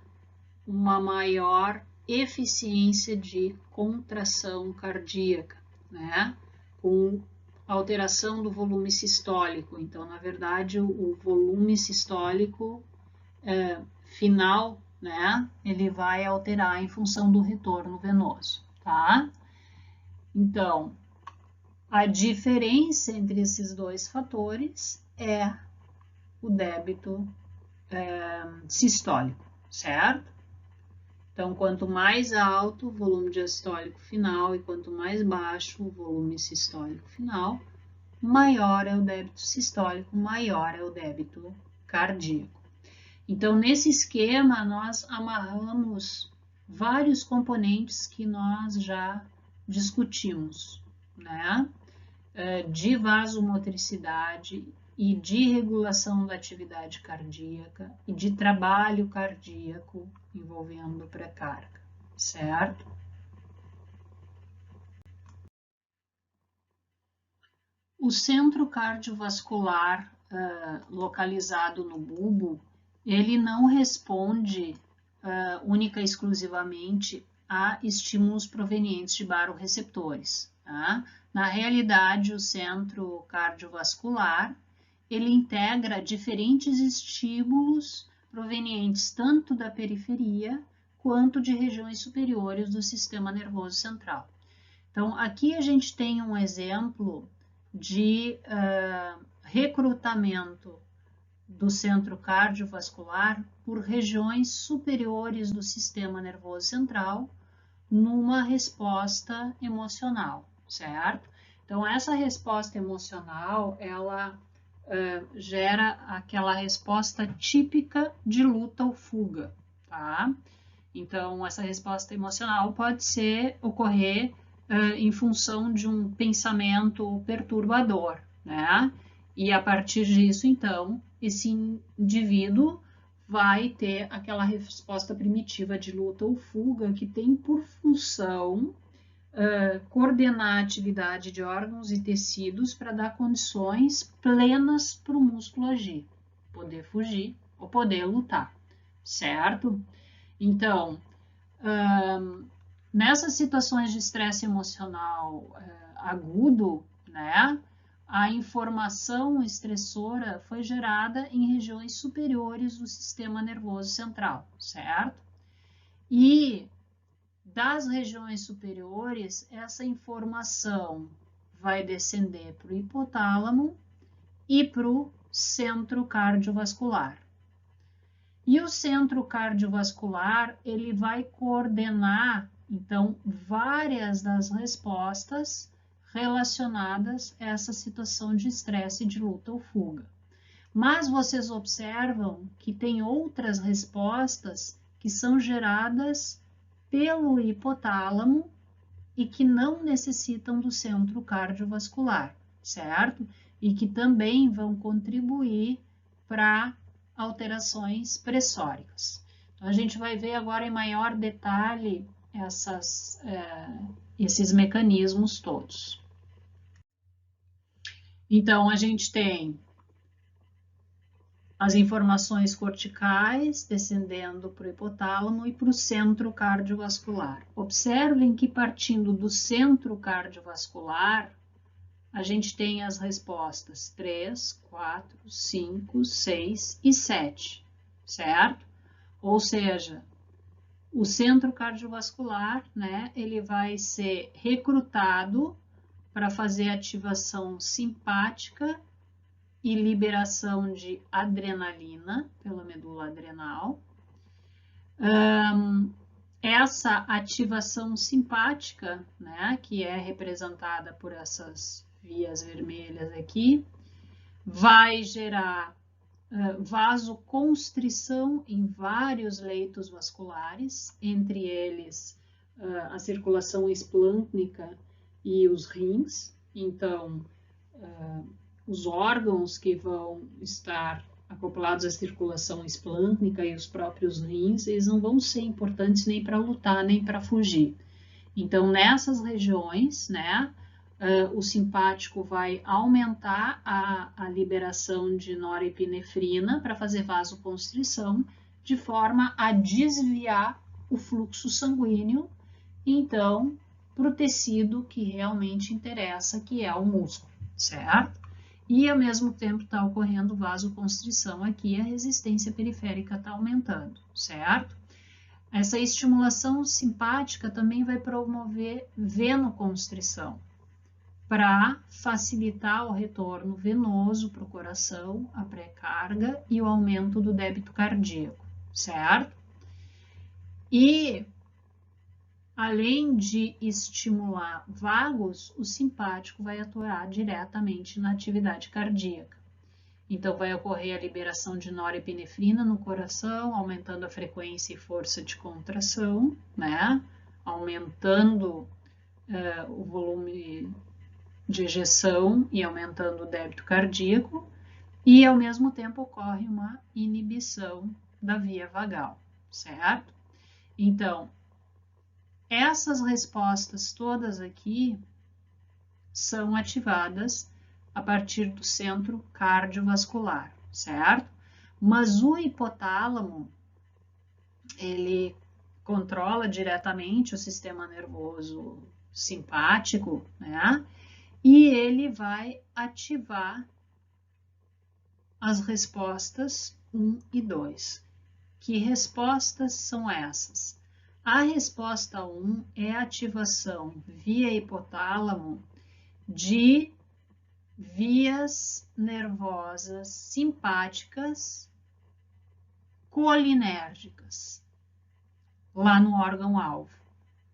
S1: uma maior eficiência de contração cardíaca, né? Com alteração do volume sistólico. Então, na verdade, o volume sistólico final, né? Ele vai alterar em função do retorno venoso, tá? Então, a diferença entre esses dois fatores é o débito sistólico, certo? Então, quanto mais alto o volume diastólico final e quanto mais baixo o volume sistólico final, maior é o débito sistólico, maior é o débito cardíaco. Então, nesse esquema, nós amarramos vários componentes que nós já discutimos, né? De vasomotricidade e de regulação da atividade cardíaca e de trabalho cardíaco envolvendo pré-carga, certo? O centro cardiovascular localizado no bulbo, ele não responde única e exclusivamente a estímulos provenientes de baroreceptores, tá? Na realidade, o centro cardiovascular, ele integra diferentes estímulos provenientes tanto da periferia quanto de regiões superiores do sistema nervoso central. Então, aqui a gente tem um exemplo de recrutamento do centro cardiovascular por regiões superiores do sistema nervoso central numa resposta emocional, certo? Então, essa resposta emocional, ela gera aquela resposta típica de luta ou fuga, tá? Então, essa resposta emocional pode ocorrer em função de um pensamento perturbador, né? E a partir disso, então, esse indivíduo vai ter aquela resposta primitiva de luta ou fuga que tem por função coordenar a atividade de órgãos e tecidos para dar condições plenas para o músculo agir, poder fugir ou poder lutar, certo? Então, nessas situações de estresse emocional agudo, né, a informação estressora foi gerada em regiões superiores do sistema nervoso central, certo? E das regiões superiores, essa informação vai descender para o hipotálamo e para o centro cardiovascular. E o centro cardiovascular, ele vai coordenar, então, várias das respostas relacionadas a essa situação de estresse, de luta ou fuga. Mas vocês observam que tem outras respostas que são geradas pelo hipotálamo e que não necessitam do centro cardiovascular, certo? E que também vão contribuir para alterações pressóricas. Então, a gente vai ver agora em maior detalhe esses mecanismos todos. Então, a gente tem as informações corticais descendendo para o hipotálamo e para o centro cardiovascular. Observem que partindo do centro cardiovascular, a gente tem as respostas 3, 4, 5, 6 e 7, certo? Ou seja, o centro cardiovascular, né, ele vai ser recrutado para fazer ativação simpática e liberação de adrenalina pela medula adrenal. Essa ativação simpática, né, que é representada por essas vias vermelhas aqui, vai gerar vasoconstrição em vários leitos vasculares, entre eles a circulação esplâncnica e os rins. Então, os órgãos que vão estar acoplados à circulação esplâncnica e os próprios rins, eles não vão ser importantes nem para lutar, nem para fugir. Então, nessas regiões, né, o simpático vai aumentar a liberação de norepinefrina para fazer vasoconstrição, de forma a desviar o fluxo sanguíneo, então, para o tecido que realmente interessa, que é o músculo, certo? E, ao mesmo tempo, está ocorrendo vasoconstrição aqui, a resistência periférica está aumentando, certo? Essa estimulação simpática também vai promover venoconstrição, para facilitar o retorno venoso para o coração, a pré-carga e o aumento do débito cardíaco, certo? E, além de estimular vagos, o simpático vai atuar diretamente na atividade cardíaca. Então, vai ocorrer a liberação de norepinefrina no coração, aumentando a frequência e força de contração, né? Aumentando o volume de ejeção e aumentando o débito cardíaco, e ao mesmo tempo ocorre uma inibição da via vagal, certo? Então, essas respostas todas aqui são ativadas a partir do centro cardiovascular, certo? Mas o hipotálamo, ele controla diretamente o sistema nervoso simpático, né? E ele vai ativar as respostas 1 e 2. Que respostas são essas? A resposta 1 é a ativação via hipotálamo de vias nervosas simpáticas colinérgicas, lá no órgão-alvo,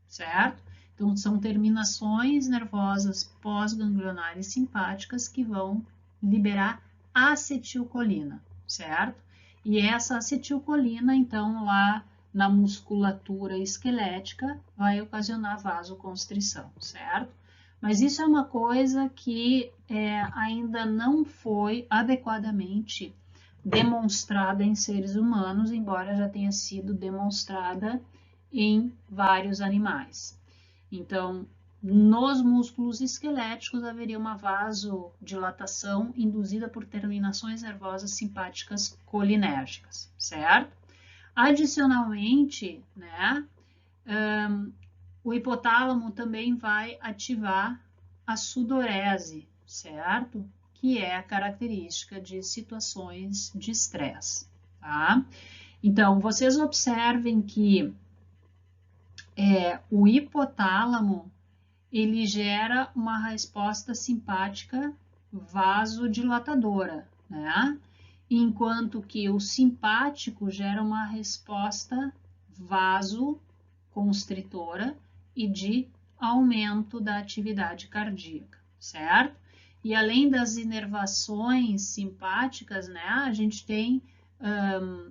S1: certo? Então, são terminações nervosas pós-ganglionares simpáticas que vão liberar acetilcolina, certo? E essa acetilcolina, então, lá na musculatura esquelética, vai ocasionar vasoconstrição, certo? Mas isso é uma coisa que ainda não foi adequadamente demonstrada em seres humanos, embora já tenha sido demonstrada em vários animais. Então, nos músculos esqueléticos haveria uma vasodilatação induzida por terminações nervosas simpáticas colinérgicas, certo? Adicionalmente, né, o hipotálamo também vai ativar a sudorese, certo? Que é a característica de situações de estresse, tá? Então, vocês observem que o hipotálamo, ele gera uma resposta simpática vasodilatadora, né? Enquanto que o simpático gera uma resposta vasoconstritora e de aumento da atividade cardíaca, certo? E além das inervações simpáticas, né, a gente tem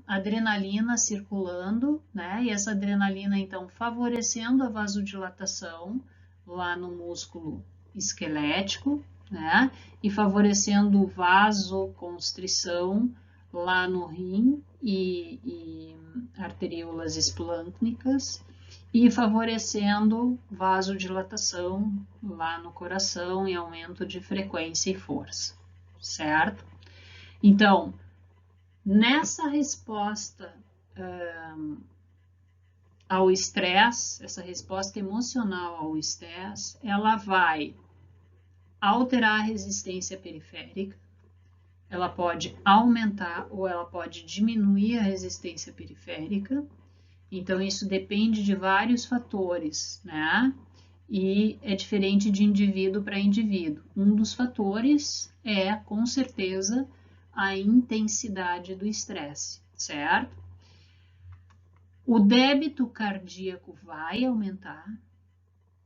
S1: adrenalina circulando, né? E essa adrenalina, então, favorecendo a vasodilatação lá no músculo esquelético, né? E favorecendo vasoconstrição lá no rim e arteríolas esplâncnicas, e favorecendo vasodilatação lá no coração e aumento de frequência e força, certo? Então, nessa resposta ao estresse, essa resposta emocional ao estresse, ela vai alterar a resistência periférica, ela pode aumentar ou ela pode diminuir a resistência periférica. Então, isso depende de vários fatores, né? e é diferente de indivíduo para indivíduo. Um dos fatores é, com certeza, a intensidade do estresse, certo? O débito cardíaco vai aumentar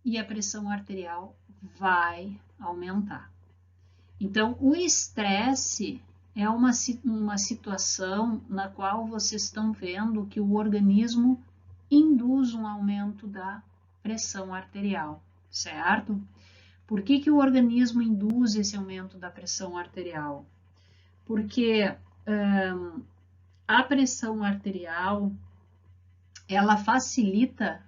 S1: e a pressão arterial vai aumentar. Então, o estresse é uma situação na qual vocês estão vendo que o organismo induz um aumento da pressão arterial, certo? Por que o organismo induz esse aumento da pressão arterial? Porque a pressão arterial, ela facilita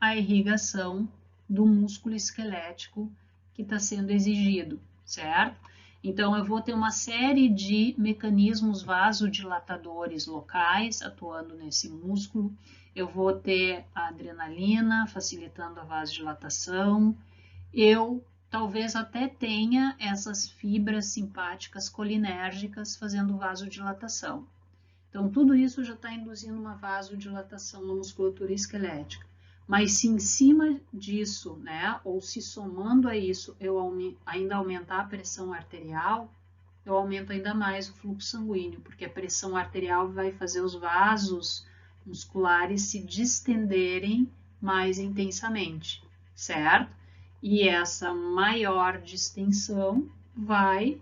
S1: a irrigação do músculo esquelético que está sendo exigido, certo? Então, eu vou ter uma série de mecanismos vasodilatadores locais atuando nesse músculo. Eu vou ter a adrenalina facilitando a vasodilatação. Eu talvez até tenha essas fibras simpáticas colinérgicas fazendo vasodilatação. Então, tudo isso já está induzindo uma vasodilatação na musculatura esquelética. Mas se em cima disso, né, ou se somando a isso, eu ainda aumentar a pressão arterial, eu aumento ainda mais o fluxo sanguíneo, porque a pressão arterial vai fazer os vasos musculares se distenderem mais intensamente, certo? E essa maior distensão vai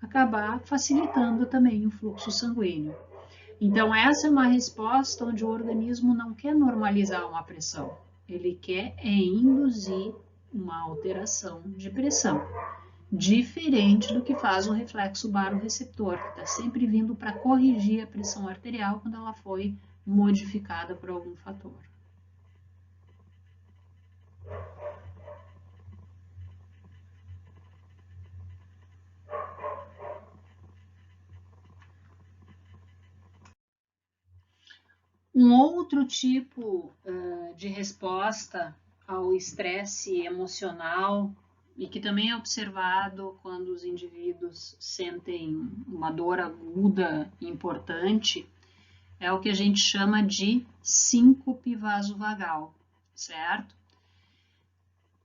S1: acabar facilitando também o fluxo sanguíneo. Então, essa é uma resposta onde o organismo não quer normalizar uma pressão, ele quer induzir uma alteração de pressão, diferente do que faz o reflexo baroreceptor, que está sempre vindo para corrigir a pressão arterial quando ela foi modificada por algum fator. Um outro tipo de resposta ao estresse emocional e que também é observado quando os indivíduos sentem uma dor aguda importante é o que a gente chama de síncope vasovagal, certo?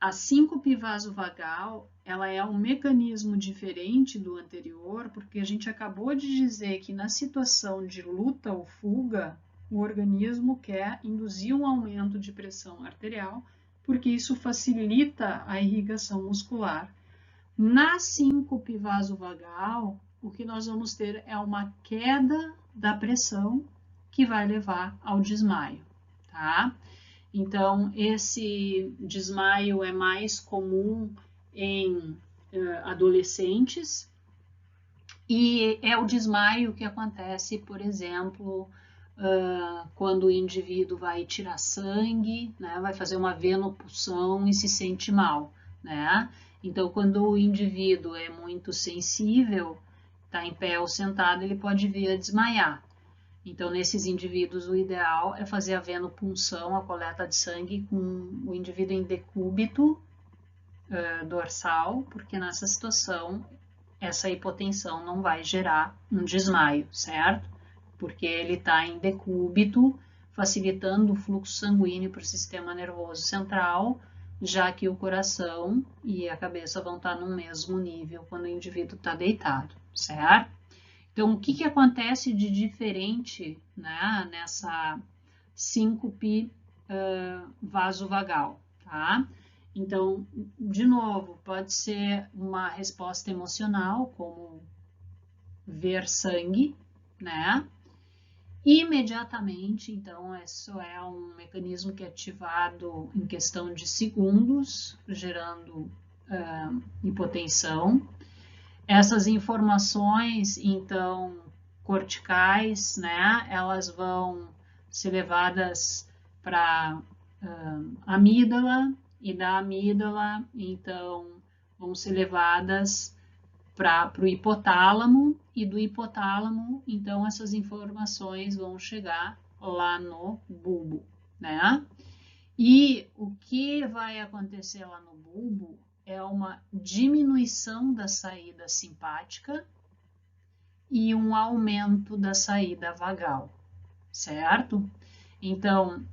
S1: A síncope vasovagal, ela é um mecanismo diferente do anterior, porque a gente acabou de dizer que na situação de luta ou fuga, o organismo quer induzir um aumento de pressão arterial, porque isso facilita a irrigação muscular. Na síncope vasovagal, o que nós vamos ter é uma queda da pressão que vai levar ao desmaio, tá? Então, esse desmaio é mais comum em adolescentes e é o desmaio que acontece, por exemplo, quando o indivíduo vai tirar sangue, né, vai fazer uma venopunção e se sente mal, né? Então, quando o indivíduo é muito sensível, está em pé ou sentado, ele pode vir a desmaiar. Então, nesses indivíduos, o ideal é fazer a venopunção, a coleta de sangue, com o indivíduo em decúbito dorsal, porque nessa situação, essa hipotensão não vai gerar um desmaio, certo? Porque ele está em decúbito, facilitando o fluxo sanguíneo para o sistema nervoso central, já que o coração e a cabeça vão estar no mesmo nível quando o indivíduo está deitado, certo? Então, o que acontece de diferente, né, nessa síncope vasovagal, tá? Então, de novo, pode ser uma resposta emocional, como ver sangue, né? Imediatamente, então, isso é um mecanismo que é ativado em questão de segundos, gerando hipotensão. Essas informações, então, corticais, né, elas vão ser levadas para amígdala, e da amígdala, então, vão ser levadas para o hipotálamo, e do hipotálamo, então, essas informações vão chegar lá no bulbo, né? E o que vai acontecer lá no bulbo é uma diminuição da saída simpática e um aumento da saída vagal, certo? Então,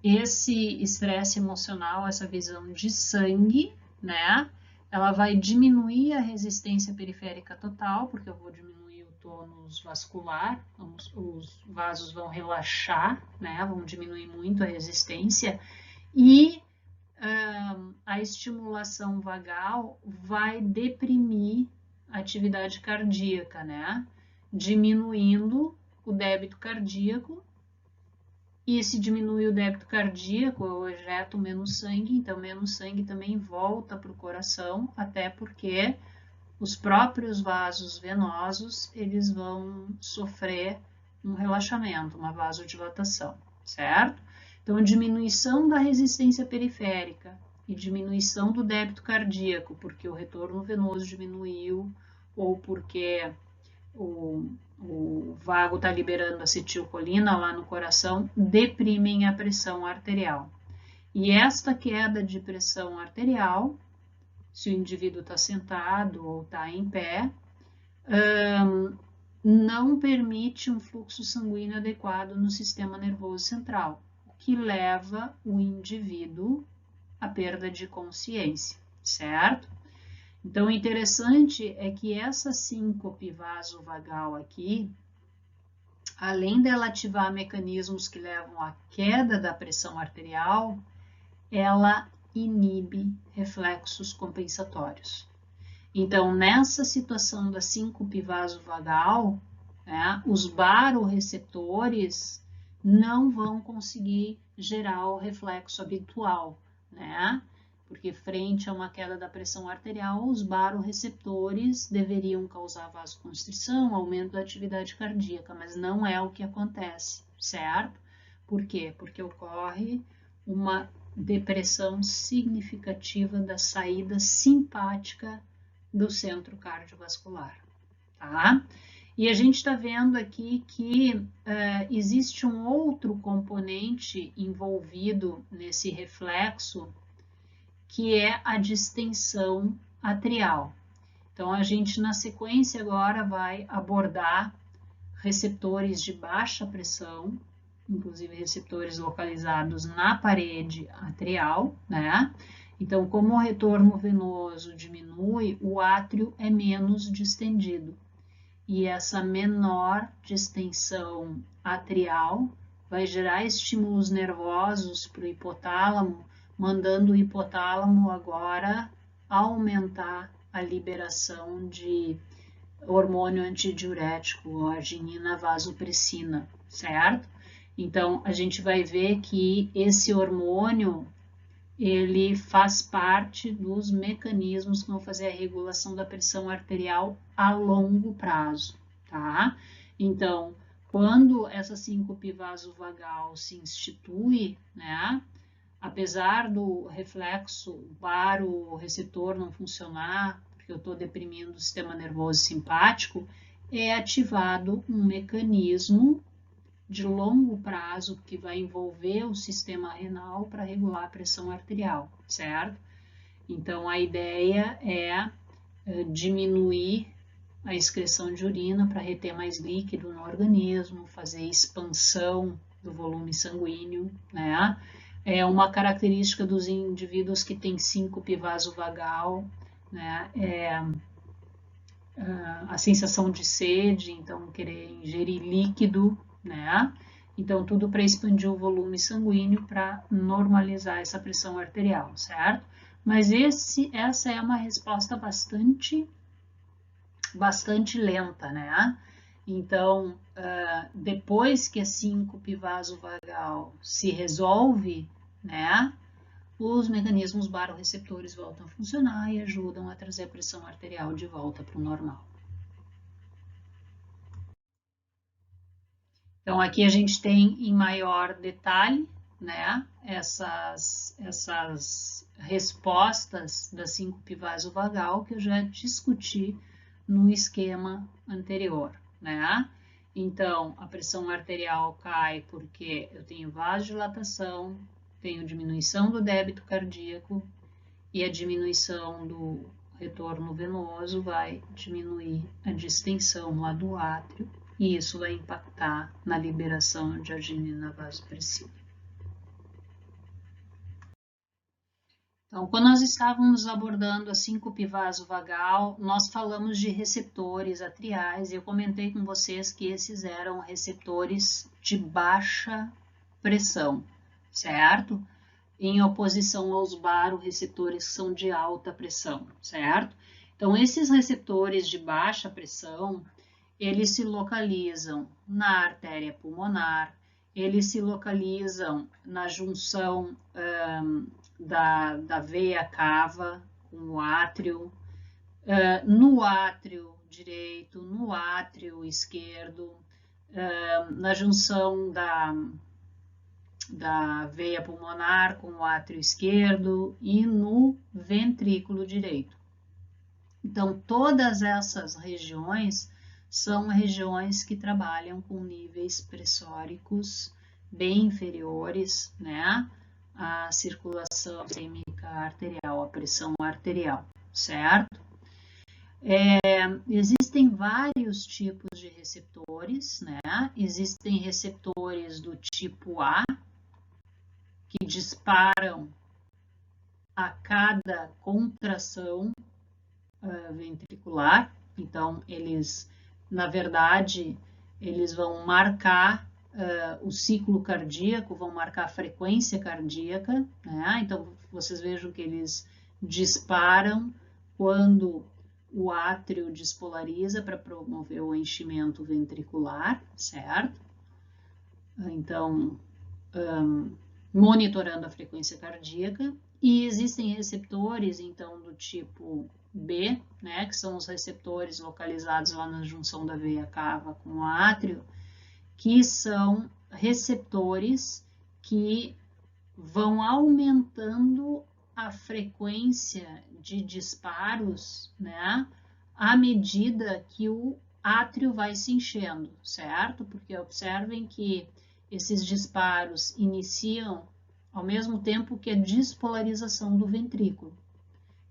S1: esse estresse emocional, essa visão de sangue, né? Ela vai diminuir a resistência periférica total, porque eu vou diminuir o tônus vascular, os vasos vão relaxar, né? Vão diminuir muito a resistência e a estimulação vagal vai deprimir a atividade cardíaca, né? Diminuindo o débito cardíaco. E se diminui o débito cardíaco, eu ejeto menos sangue, então menos sangue também volta para o coração, até porque os próprios vasos venosos, eles vão sofrer um relaxamento, uma vasodilatação, certo? Então, diminuição da resistência periférica e diminuição do débito cardíaco, porque o retorno venoso diminuiu ou porque o vago está liberando acetilcolina lá no coração, deprimem a pressão arterial. E esta queda de pressão arterial, se o indivíduo está sentado ou está em pé, não permite um fluxo sanguíneo adequado no sistema nervoso central, o que leva o indivíduo à perda de consciência, certo? Então, o interessante é que essa síncope vasovagal aqui, além dela ativar mecanismos que levam à queda da pressão arterial, ela inibe reflexos compensatórios. Então, nessa situação da síncope vasovagal, né, os baroreceptores não vão conseguir gerar o reflexo habitual, né? Porque frente a uma queda da pressão arterial, os baroreceptores deveriam causar vasoconstrição, aumento da atividade cardíaca, mas não é o que acontece, certo? Por quê? Porque ocorre uma depressão significativa da saída simpática do centro cardiovascular, tá? E a gente está vendo aqui que existe um outro componente envolvido nesse reflexo, que é a distensão atrial. Então, a gente, na sequência, agora vai abordar receptores de baixa pressão, inclusive receptores localizados na parede atrial, né? Então, como o retorno venoso diminui, o átrio é menos distendido. E essa menor distensão atrial vai gerar estímulos nervosos para o hipotálamo, mandando o hipotálamo agora aumentar a liberação de hormônio antidiurético, arginina vasopressina, certo? Então, a gente vai ver que esse hormônio, ele faz parte dos mecanismos que vão fazer a regulação da pressão arterial a longo prazo, tá? Então, quando essa síncope vasovagal se institui, né, apesar do reflexo baroreceptor não funcionar, porque eu estou deprimindo o sistema nervoso simpático, é ativado um mecanismo de longo prazo que vai envolver o sistema renal para regular a pressão arterial, certo? Então, a ideia é diminuir a excreção de urina para reter mais líquido no organismo, fazer expansão do volume sanguíneo, né? É uma característica dos indivíduos que têm síncope vasovagal, né? A sensação de sede, então querer ingerir líquido, né? Então, tudo para expandir o volume sanguíneo para normalizar essa pressão arterial, certo? Mas essa é uma resposta bastante lenta, né? Então, depois que a síncope vasovagal se resolve, né? Os mecanismos baroreceptores voltam a funcionar e ajudam a trazer a pressão arterial de volta para o normal. Então, aqui a gente tem em maior detalhe, né, essas respostas da síncope vasovagal que eu já discuti no esquema anterior, né? Então, a pressão arterial cai porque eu tenho vasodilatação, tenho diminuição do débito cardíaco e a diminuição do retorno venoso vai diminuir a distensão lá do átrio e isso vai impactar na liberação de arginina vasopressina. Então, quando nós estávamos abordando a síncope vasovagal, nós falamos de receptores atriais e eu comentei com vocês que esses eram receptores de baixa pressão, certo? Em oposição aos baroreceptores que são de alta pressão, certo? Então, esses receptores de baixa pressão, eles se localizam na artéria pulmonar, eles se localizam na junção da veia cava com o átrio, no átrio direito, no átrio esquerdo, na junção da veia pulmonar com o átrio esquerdo e no ventrículo direito. Então, todas essas regiões são regiões que trabalham com níveis pressóricos bem inferiores, né, à circulação sistêmica arterial, à pressão arterial, certo? Existem vários tipos de receptores, né? Existem receptores do tipo A, que disparam a cada contração ventricular. Então, eles, na verdade, eles vão marcar o ciclo cardíaco, vão marcar a frequência cardíaca, né? Então, vocês vejam que eles disparam quando o átrio despolariza para promover o enchimento ventricular, certo? Então, monitorando a frequência cardíaca. E existem receptores, então, do tipo B, né, que são os receptores localizados lá na junção da veia cava com o átrio, que são receptores que vão aumentando a frequência de disparos, né, à medida que o átrio vai se enchendo, certo? Porque observem que esses disparos iniciam ao mesmo tempo que a despolarização do ventrículo.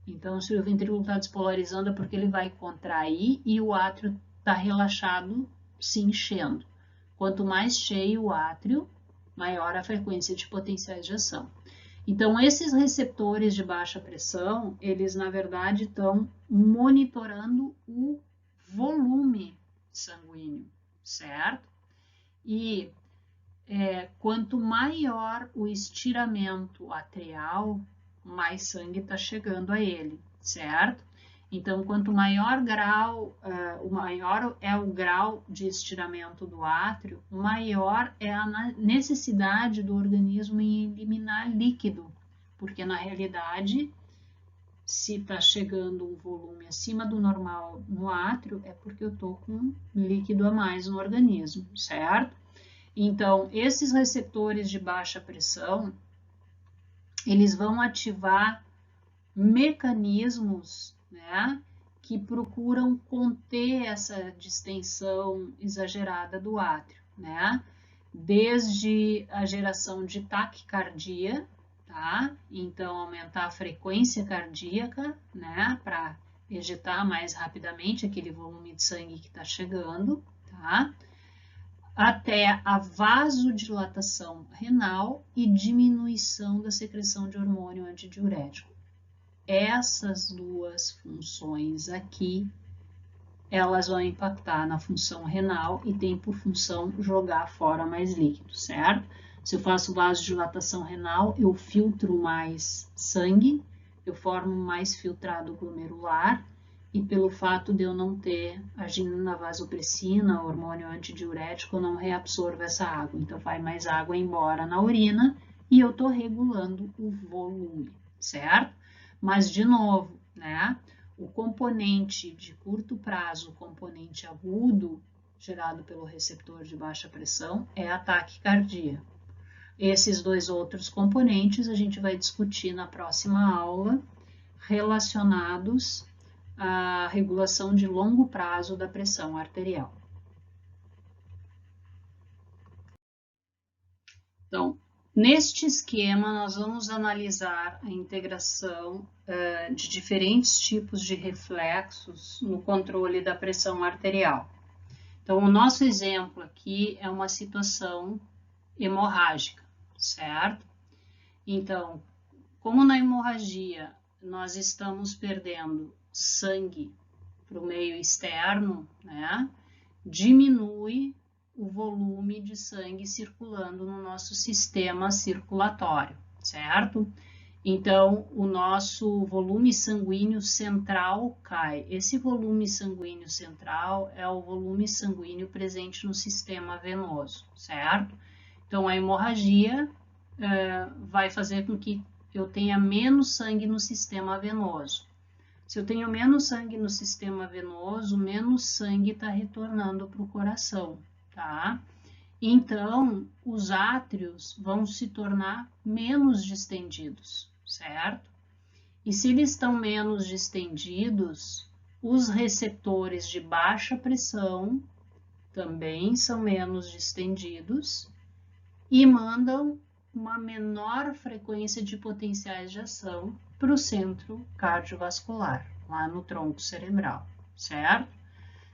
S1: Então, se o ventrículo está despolarizando é porque ele vai contrair e o átrio está relaxado, se enchendo. Quanto mais cheio o átrio, maior a frequência de potenciais de ação. Então, esses receptores de baixa pressão, eles na verdade estão monitorando o volume sanguíneo, certo? E quanto maior o estiramento atrial, mais sangue está chegando a ele, certo? Então, quanto maior é o grau de estiramento do átrio, maior é a necessidade do organismo em eliminar líquido, porque na realidade, se está chegando um volume acima do normal no átrio, é porque eu estou com líquido a mais no organismo, certo? Então, esses receptores de baixa pressão, eles vão ativar mecanismos, né, que procuram conter essa distensão exagerada do átrio, né? Desde a geração de taquicardia, tá? Então, aumentar a frequência cardíaca, né, para ejetar mais rapidamente aquele volume de sangue que está chegando, tá? Até a vasodilatação renal e diminuição da secreção de hormônio antidiurético. Essas duas funções aqui, elas vão impactar na função renal e tem por função jogar fora mais líquido, certo? Se eu faço vasodilatação renal, eu filtro mais sangue, eu formo mais filtrado glomerular, e pelo fato de eu não ter arginina vasopressina, hormônio antidiurético, eu não reabsorvo essa água. Então, vai mais água embora na urina e eu estou regulando o volume, certo? Mas, de novo, né? O componente de curto prazo, o componente agudo, gerado pelo receptor de baixa pressão, é a taquicardia. Esses dois outros componentes a gente vai discutir na próxima aula, relacionados a regulação de longo prazo da pressão arterial. Então, neste esquema, nós vamos analisar a integração de diferentes tipos de reflexos no controle da pressão arterial. Então, o nosso exemplo aqui é uma situação hemorrágica, certo? Então, como na hemorragia nós estamos perdendo sangue para o meio externo, né, diminui o volume de sangue circulando no nosso sistema circulatório, certo? Então, o nosso volume sanguíneo central cai. Esse volume sanguíneo central é o volume sanguíneo presente no sistema venoso, certo? Então, a hemorragia vai fazer com que eu tenha menos sangue no sistema venoso. Se eu tenho menos sangue no sistema venoso, menos sangue está retornando para o coração, tá? Então, os átrios vão se tornar menos distendidos, certo? E se eles estão menos distendidos, os receptores de baixa pressão também são menos distendidos e mandam uma menor frequência de potenciais de ação para o centro cardiovascular, lá no tronco cerebral, certo?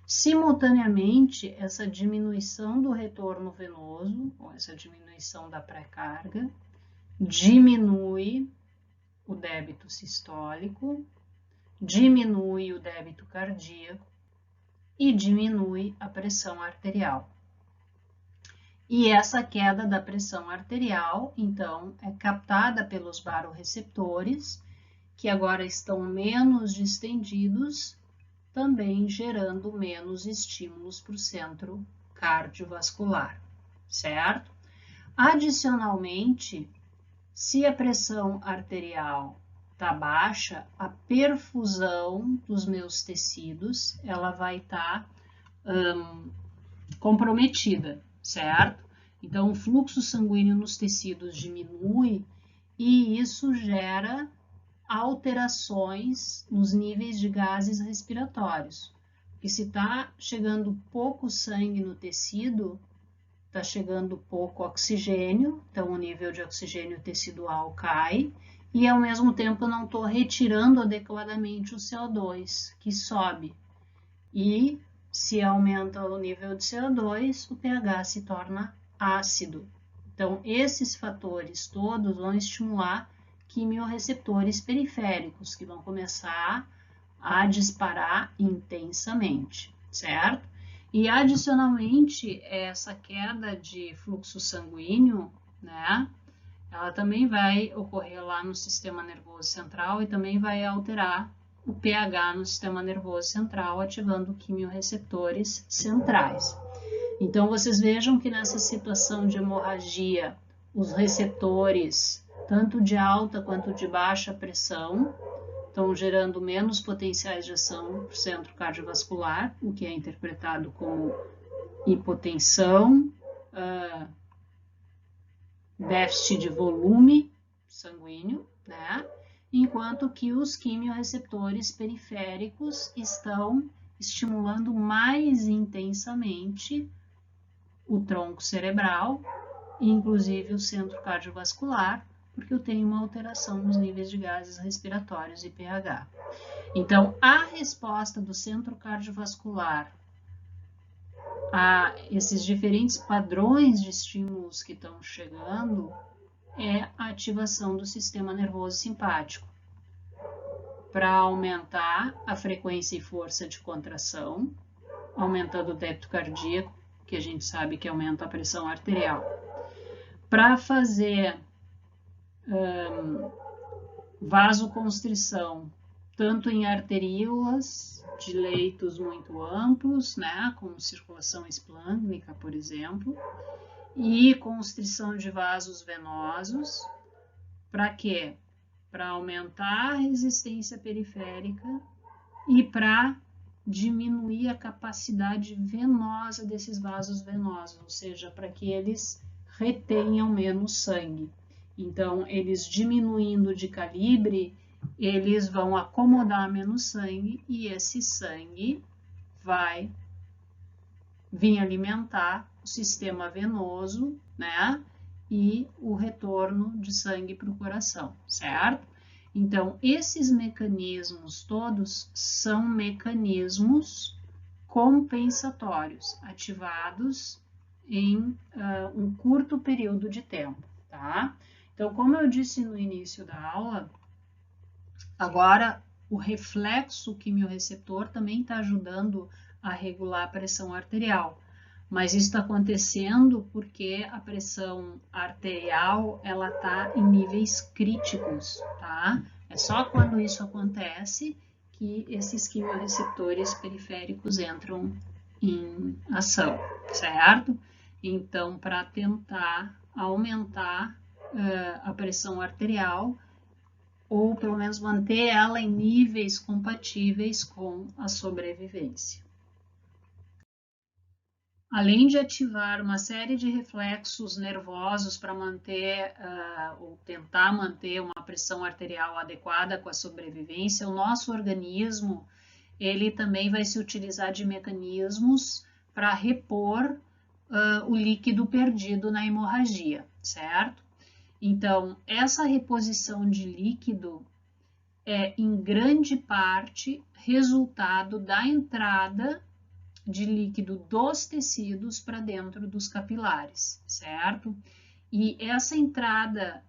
S1: Simultaneamente, essa diminuição do retorno venoso, ou essa diminuição da pré-carga, diminui o débito sistólico, diminui o débito cardíaco e diminui a pressão arterial. E essa queda da pressão arterial, então, é captada pelos barorreceptores, que agora estão menos distendidos, também gerando menos estímulos para o centro cardiovascular, certo? Adicionalmente, se a pressão arterial está baixa, a perfusão dos meus tecidos ela vai estar comprometida, certo? Então, o fluxo sanguíneo nos tecidos diminui e isso gera alterações nos níveis de gases respiratórios. Porque se está chegando pouco sangue no tecido, está chegando pouco oxigênio, então o nível de oxigênio tecidual cai, e ao mesmo tempo eu não estou retirando adequadamente o CO2, que sobe. E se aumenta o nível de CO2, o pH se torna ácido. Então, esses fatores todos vão estimular quimiorreceptores periféricos, que vão começar a disparar intensamente, certo? E, adicionalmente, essa queda de fluxo sanguíneo, né, ela também vai ocorrer lá no sistema nervoso central e também vai alterar o pH no sistema nervoso central, ativando quimiorreceptores centrais. Então, vocês vejam que nessa situação de hemorragia, os receptores, tanto de alta quanto de baixa pressão, estão gerando menos potenciais de ação para o centro cardiovascular, o que é interpretado como hipotensão, déficit de volume sanguíneo, né? Enquanto que os quimiorreceptores periféricos estão estimulando mais intensamente o tronco cerebral, inclusive o centro cardiovascular, porque eu tenho uma alteração nos níveis de gases respiratórios e pH. Então, a resposta do centro cardiovascular a esses diferentes padrões de estímulos que estão chegando é a ativação do sistema nervoso simpático para aumentar a frequência e força de contração, aumentando o débito cardíaco, que a gente sabe que aumenta a pressão arterial. Para fazer vasoconstrição, tanto em arteríolas de leitos muito amplos, né, com circulação esplâncnica, por exemplo, e constrição de vasos venosos. Para quê? Para aumentar a resistência periférica e para diminuir a capacidade venosa desses vasos venosos, ou seja, para que eles retenham menos sangue. Então, eles diminuindo de calibre, eles vão acomodar menos sangue e esse sangue vai vir alimentar o sistema venoso, né? E o retorno de sangue para o coração, certo? Então, esses mecanismos todos são mecanismos compensatórios, ativados em um curto período de tempo, tá? Então, como eu disse no início da aula, agora o reflexo quimiorreceptor também está ajudando a regular a pressão arterial. Mas isso está acontecendo porque a pressão arterial ela está em níveis críticos, tá? É só quando isso acontece que esses quimiorreceptores periféricos entram em ação, certo? Então, para tentar aumentar a pressão arterial, ou pelo menos manter ela em níveis compatíveis com a sobrevivência. Além de ativar uma série de reflexos nervosos para manter ou tentar manter uma pressão arterial adequada com a sobrevivência, o nosso organismo ele também vai se utilizar de mecanismos para repor o líquido perdido na hemorragia, certo? Então, essa reposição de líquido é, em grande parte, resultado da entrada de líquido dos tecidos para dentro dos capilares, certo? E essa entrada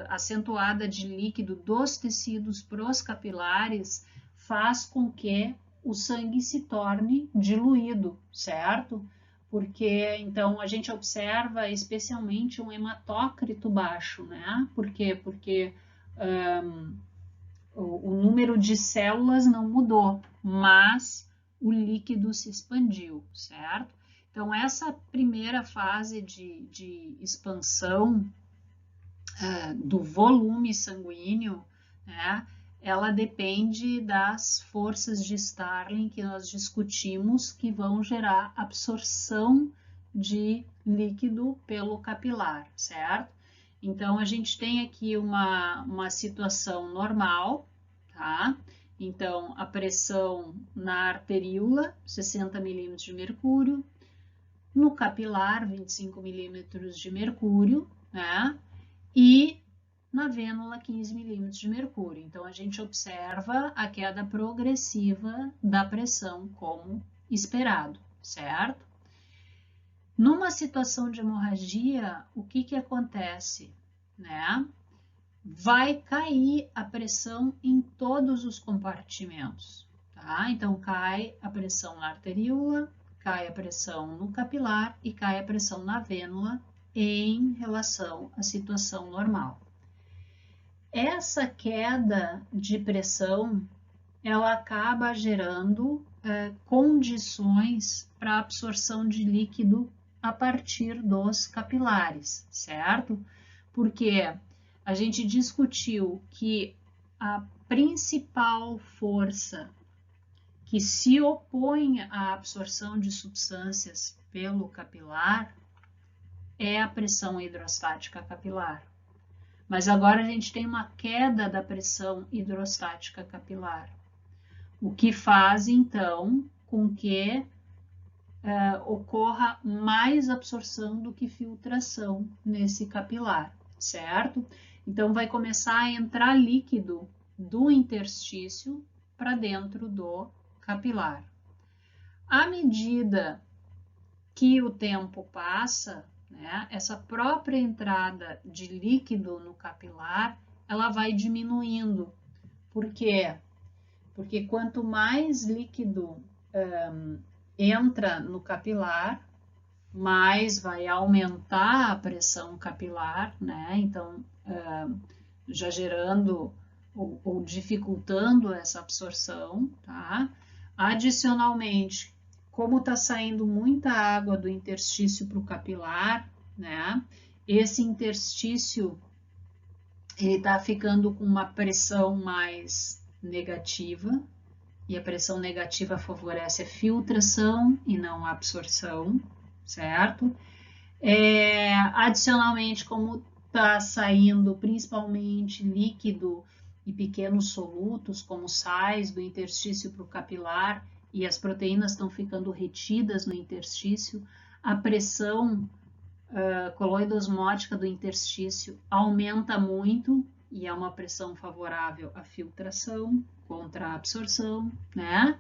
S1: acentuada de líquido dos tecidos para os capilares faz com que o sangue se torne diluído, certo? Porque então a gente observa especialmente um hematócrito baixo, né? Por quê? Porque o número de células não mudou, mas o líquido se expandiu, certo? Então, essa primeira fase de expansão do volume sanguíneo, né, ela depende das forças de Starling que nós discutimos, que vão gerar absorção de líquido pelo capilar, certo? Então, a gente tem aqui uma situação normal, tá? Então, a pressão na arteríola, 60 milímetros de mercúrio, no capilar, 25 milímetros de mercúrio, né? E na vênula, 15 milímetros de mercúrio. Então, a gente observa a queda progressiva da pressão, como esperado, certo? Numa situação de hemorragia, o que acontece, né? Vai cair a pressão em todos os compartimentos, tá? Então, cai a pressão na arteríola, cai a pressão no capilar e cai a pressão na vênula em relação à situação normal. Essa queda de pressão, ela acaba gerando condições para absorção de líquido a partir dos capilares, certo? Porque a gente discutiu que a principal força que se opõe à absorção de substâncias pelo capilar é a pressão hidrostática capilar. Mas agora a gente tem uma queda da pressão hidrostática capilar, o que faz então com que ocorra mais absorção do que filtração nesse capilar, certo? Então vai começar a entrar líquido do interstício para dentro do capilar. À medida que o tempo passa, né, essa própria entrada de líquido no capilar, ela vai diminuindo. Por quê? Porque quanto mais líquido entra no capilar, mais vai aumentar a pressão capilar, né? Então, já gerando ou dificultando essa absorção, tá? Adicionalmente, como está saindo muita água do interstício para o capilar, né? Esse interstício ele está ficando com uma pressão mais negativa, e a pressão negativa favorece a filtração e não a absorção, certo? Adicionalmente, como está saindo principalmente líquido e pequenos solutos, como sais do interstício para o capilar, e as proteínas estão ficando retidas no interstício, a pressão coloidosmótica do interstício aumenta muito, e é uma pressão favorável à filtração contra a absorção, né?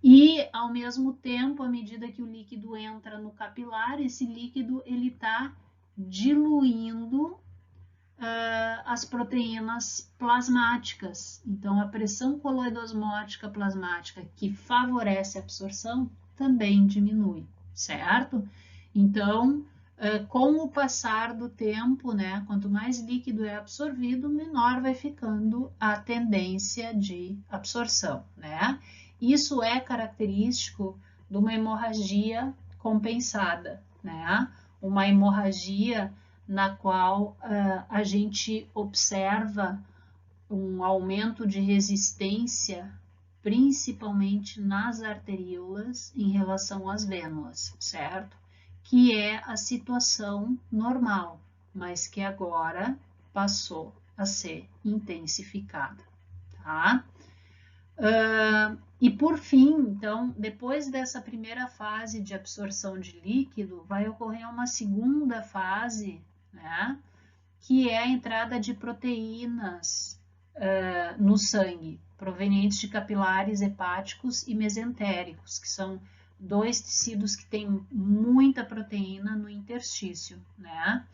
S1: E, ao mesmo tempo, à medida que o líquido entra no capilar, esse líquido ele está diluindo as proteínas plasmáticas. Então, a pressão coloidosmótica plasmática, que favorece a absorção, também diminui, certo? Então, com o passar do tempo, né, quanto mais líquido é absorvido, menor vai ficando a tendência de absorção, né? Isso é característico de uma hemorragia compensada, né? Uma hemorragia na qual a gente observa um aumento de resistência, principalmente nas arteríolas em relação às vênulas, certo? Que é a situação normal, mas que agora passou a ser intensificada, tá? E por fim, então, depois dessa primeira fase de absorção de líquido, vai ocorrer uma segunda fase, né, que é a entrada de proteínas no sangue, provenientes de capilares hepáticos e mesentéricos, que são dois tecidos que têm muita proteína no interstício, né?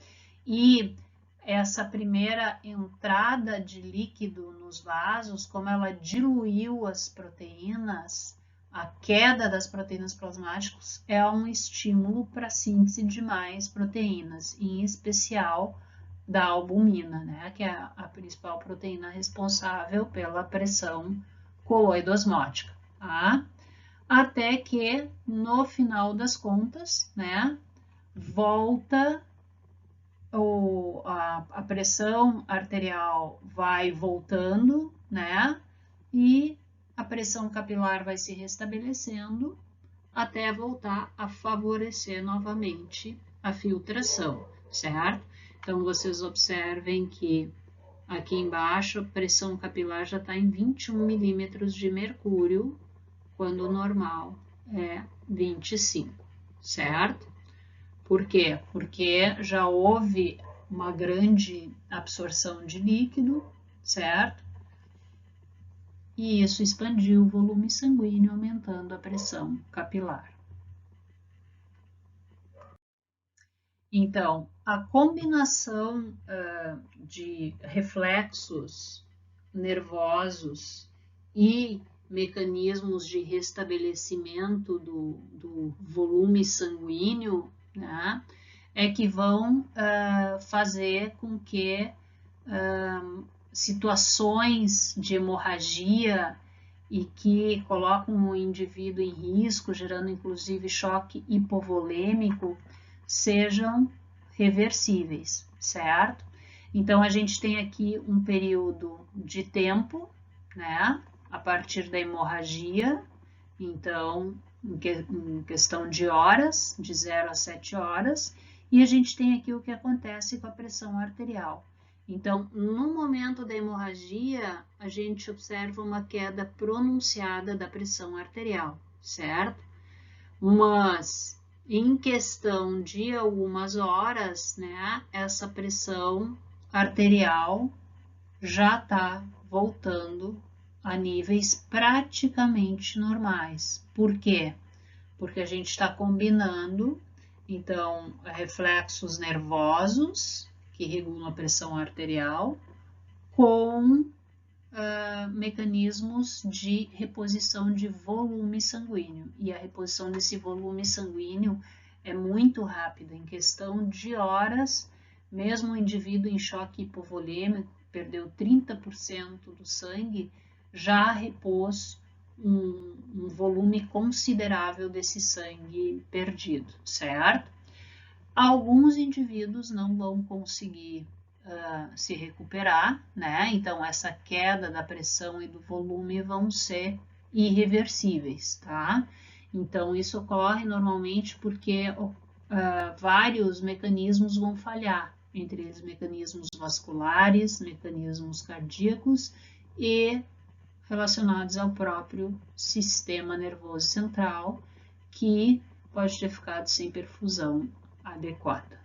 S1: E essa primeira entrada de líquido nos vasos, como ela diluiu as proteínas, a queda das proteínas plasmáticas é um estímulo para a síntese de mais proteínas, em especial da albumina, né, que é a principal proteína responsável pela pressão coloidosmótica, tá? Até que, no final das contas, né, volta a pressão arterial vai voltando, né? E a pressão capilar vai se restabelecendo até voltar a favorecer novamente a filtração, certo? Então, vocês observem que aqui embaixo a pressão capilar já está em 21 milímetros de mercúrio, quando o normal é 25, certo? Por quê? Porque já houve uma grande absorção de líquido, certo? E isso expandiu o volume sanguíneo, aumentando a pressão capilar. Então, a combinação de reflexos nervosos e mecanismos de restabelecimento do volume sanguíneo, né, é que vão fazer com que situações de hemorragia e que colocam o indivíduo em risco, gerando inclusive choque hipovolêmico, sejam reversíveis, certo? Então, a gente tem aqui um período de tempo, né, a partir da hemorragia, então, em questão de horas, de 0 a 7 horas, e a gente tem aqui o que acontece com a pressão arterial. Então, no momento da hemorragia, a gente observa uma queda pronunciada da pressão arterial, certo? Mas, em questão de algumas horas, né, essa pressão arterial já está voltando a níveis praticamente normais. Por quê? Porque a gente está combinando, então, reflexos nervosos, que regulam a pressão arterial, com mecanismos de reposição de volume sanguíneo. E a reposição desse volume sanguíneo é muito rápida, em questão de horas, mesmo o indivíduo em choque hipovolêmico, perdeu 30% do sangue, já repôs um volume considerável desse sangue perdido, certo? Alguns indivíduos não vão conseguir se recuperar, né? Então, essa queda da pressão e do volume vão ser irreversíveis, tá? Então, isso ocorre normalmente porque vários mecanismos vão falhar, entre eles mecanismos vasculares, mecanismos cardíacos e relacionados ao próprio sistema nervoso central, que pode ter ficado sem perfusão adequada.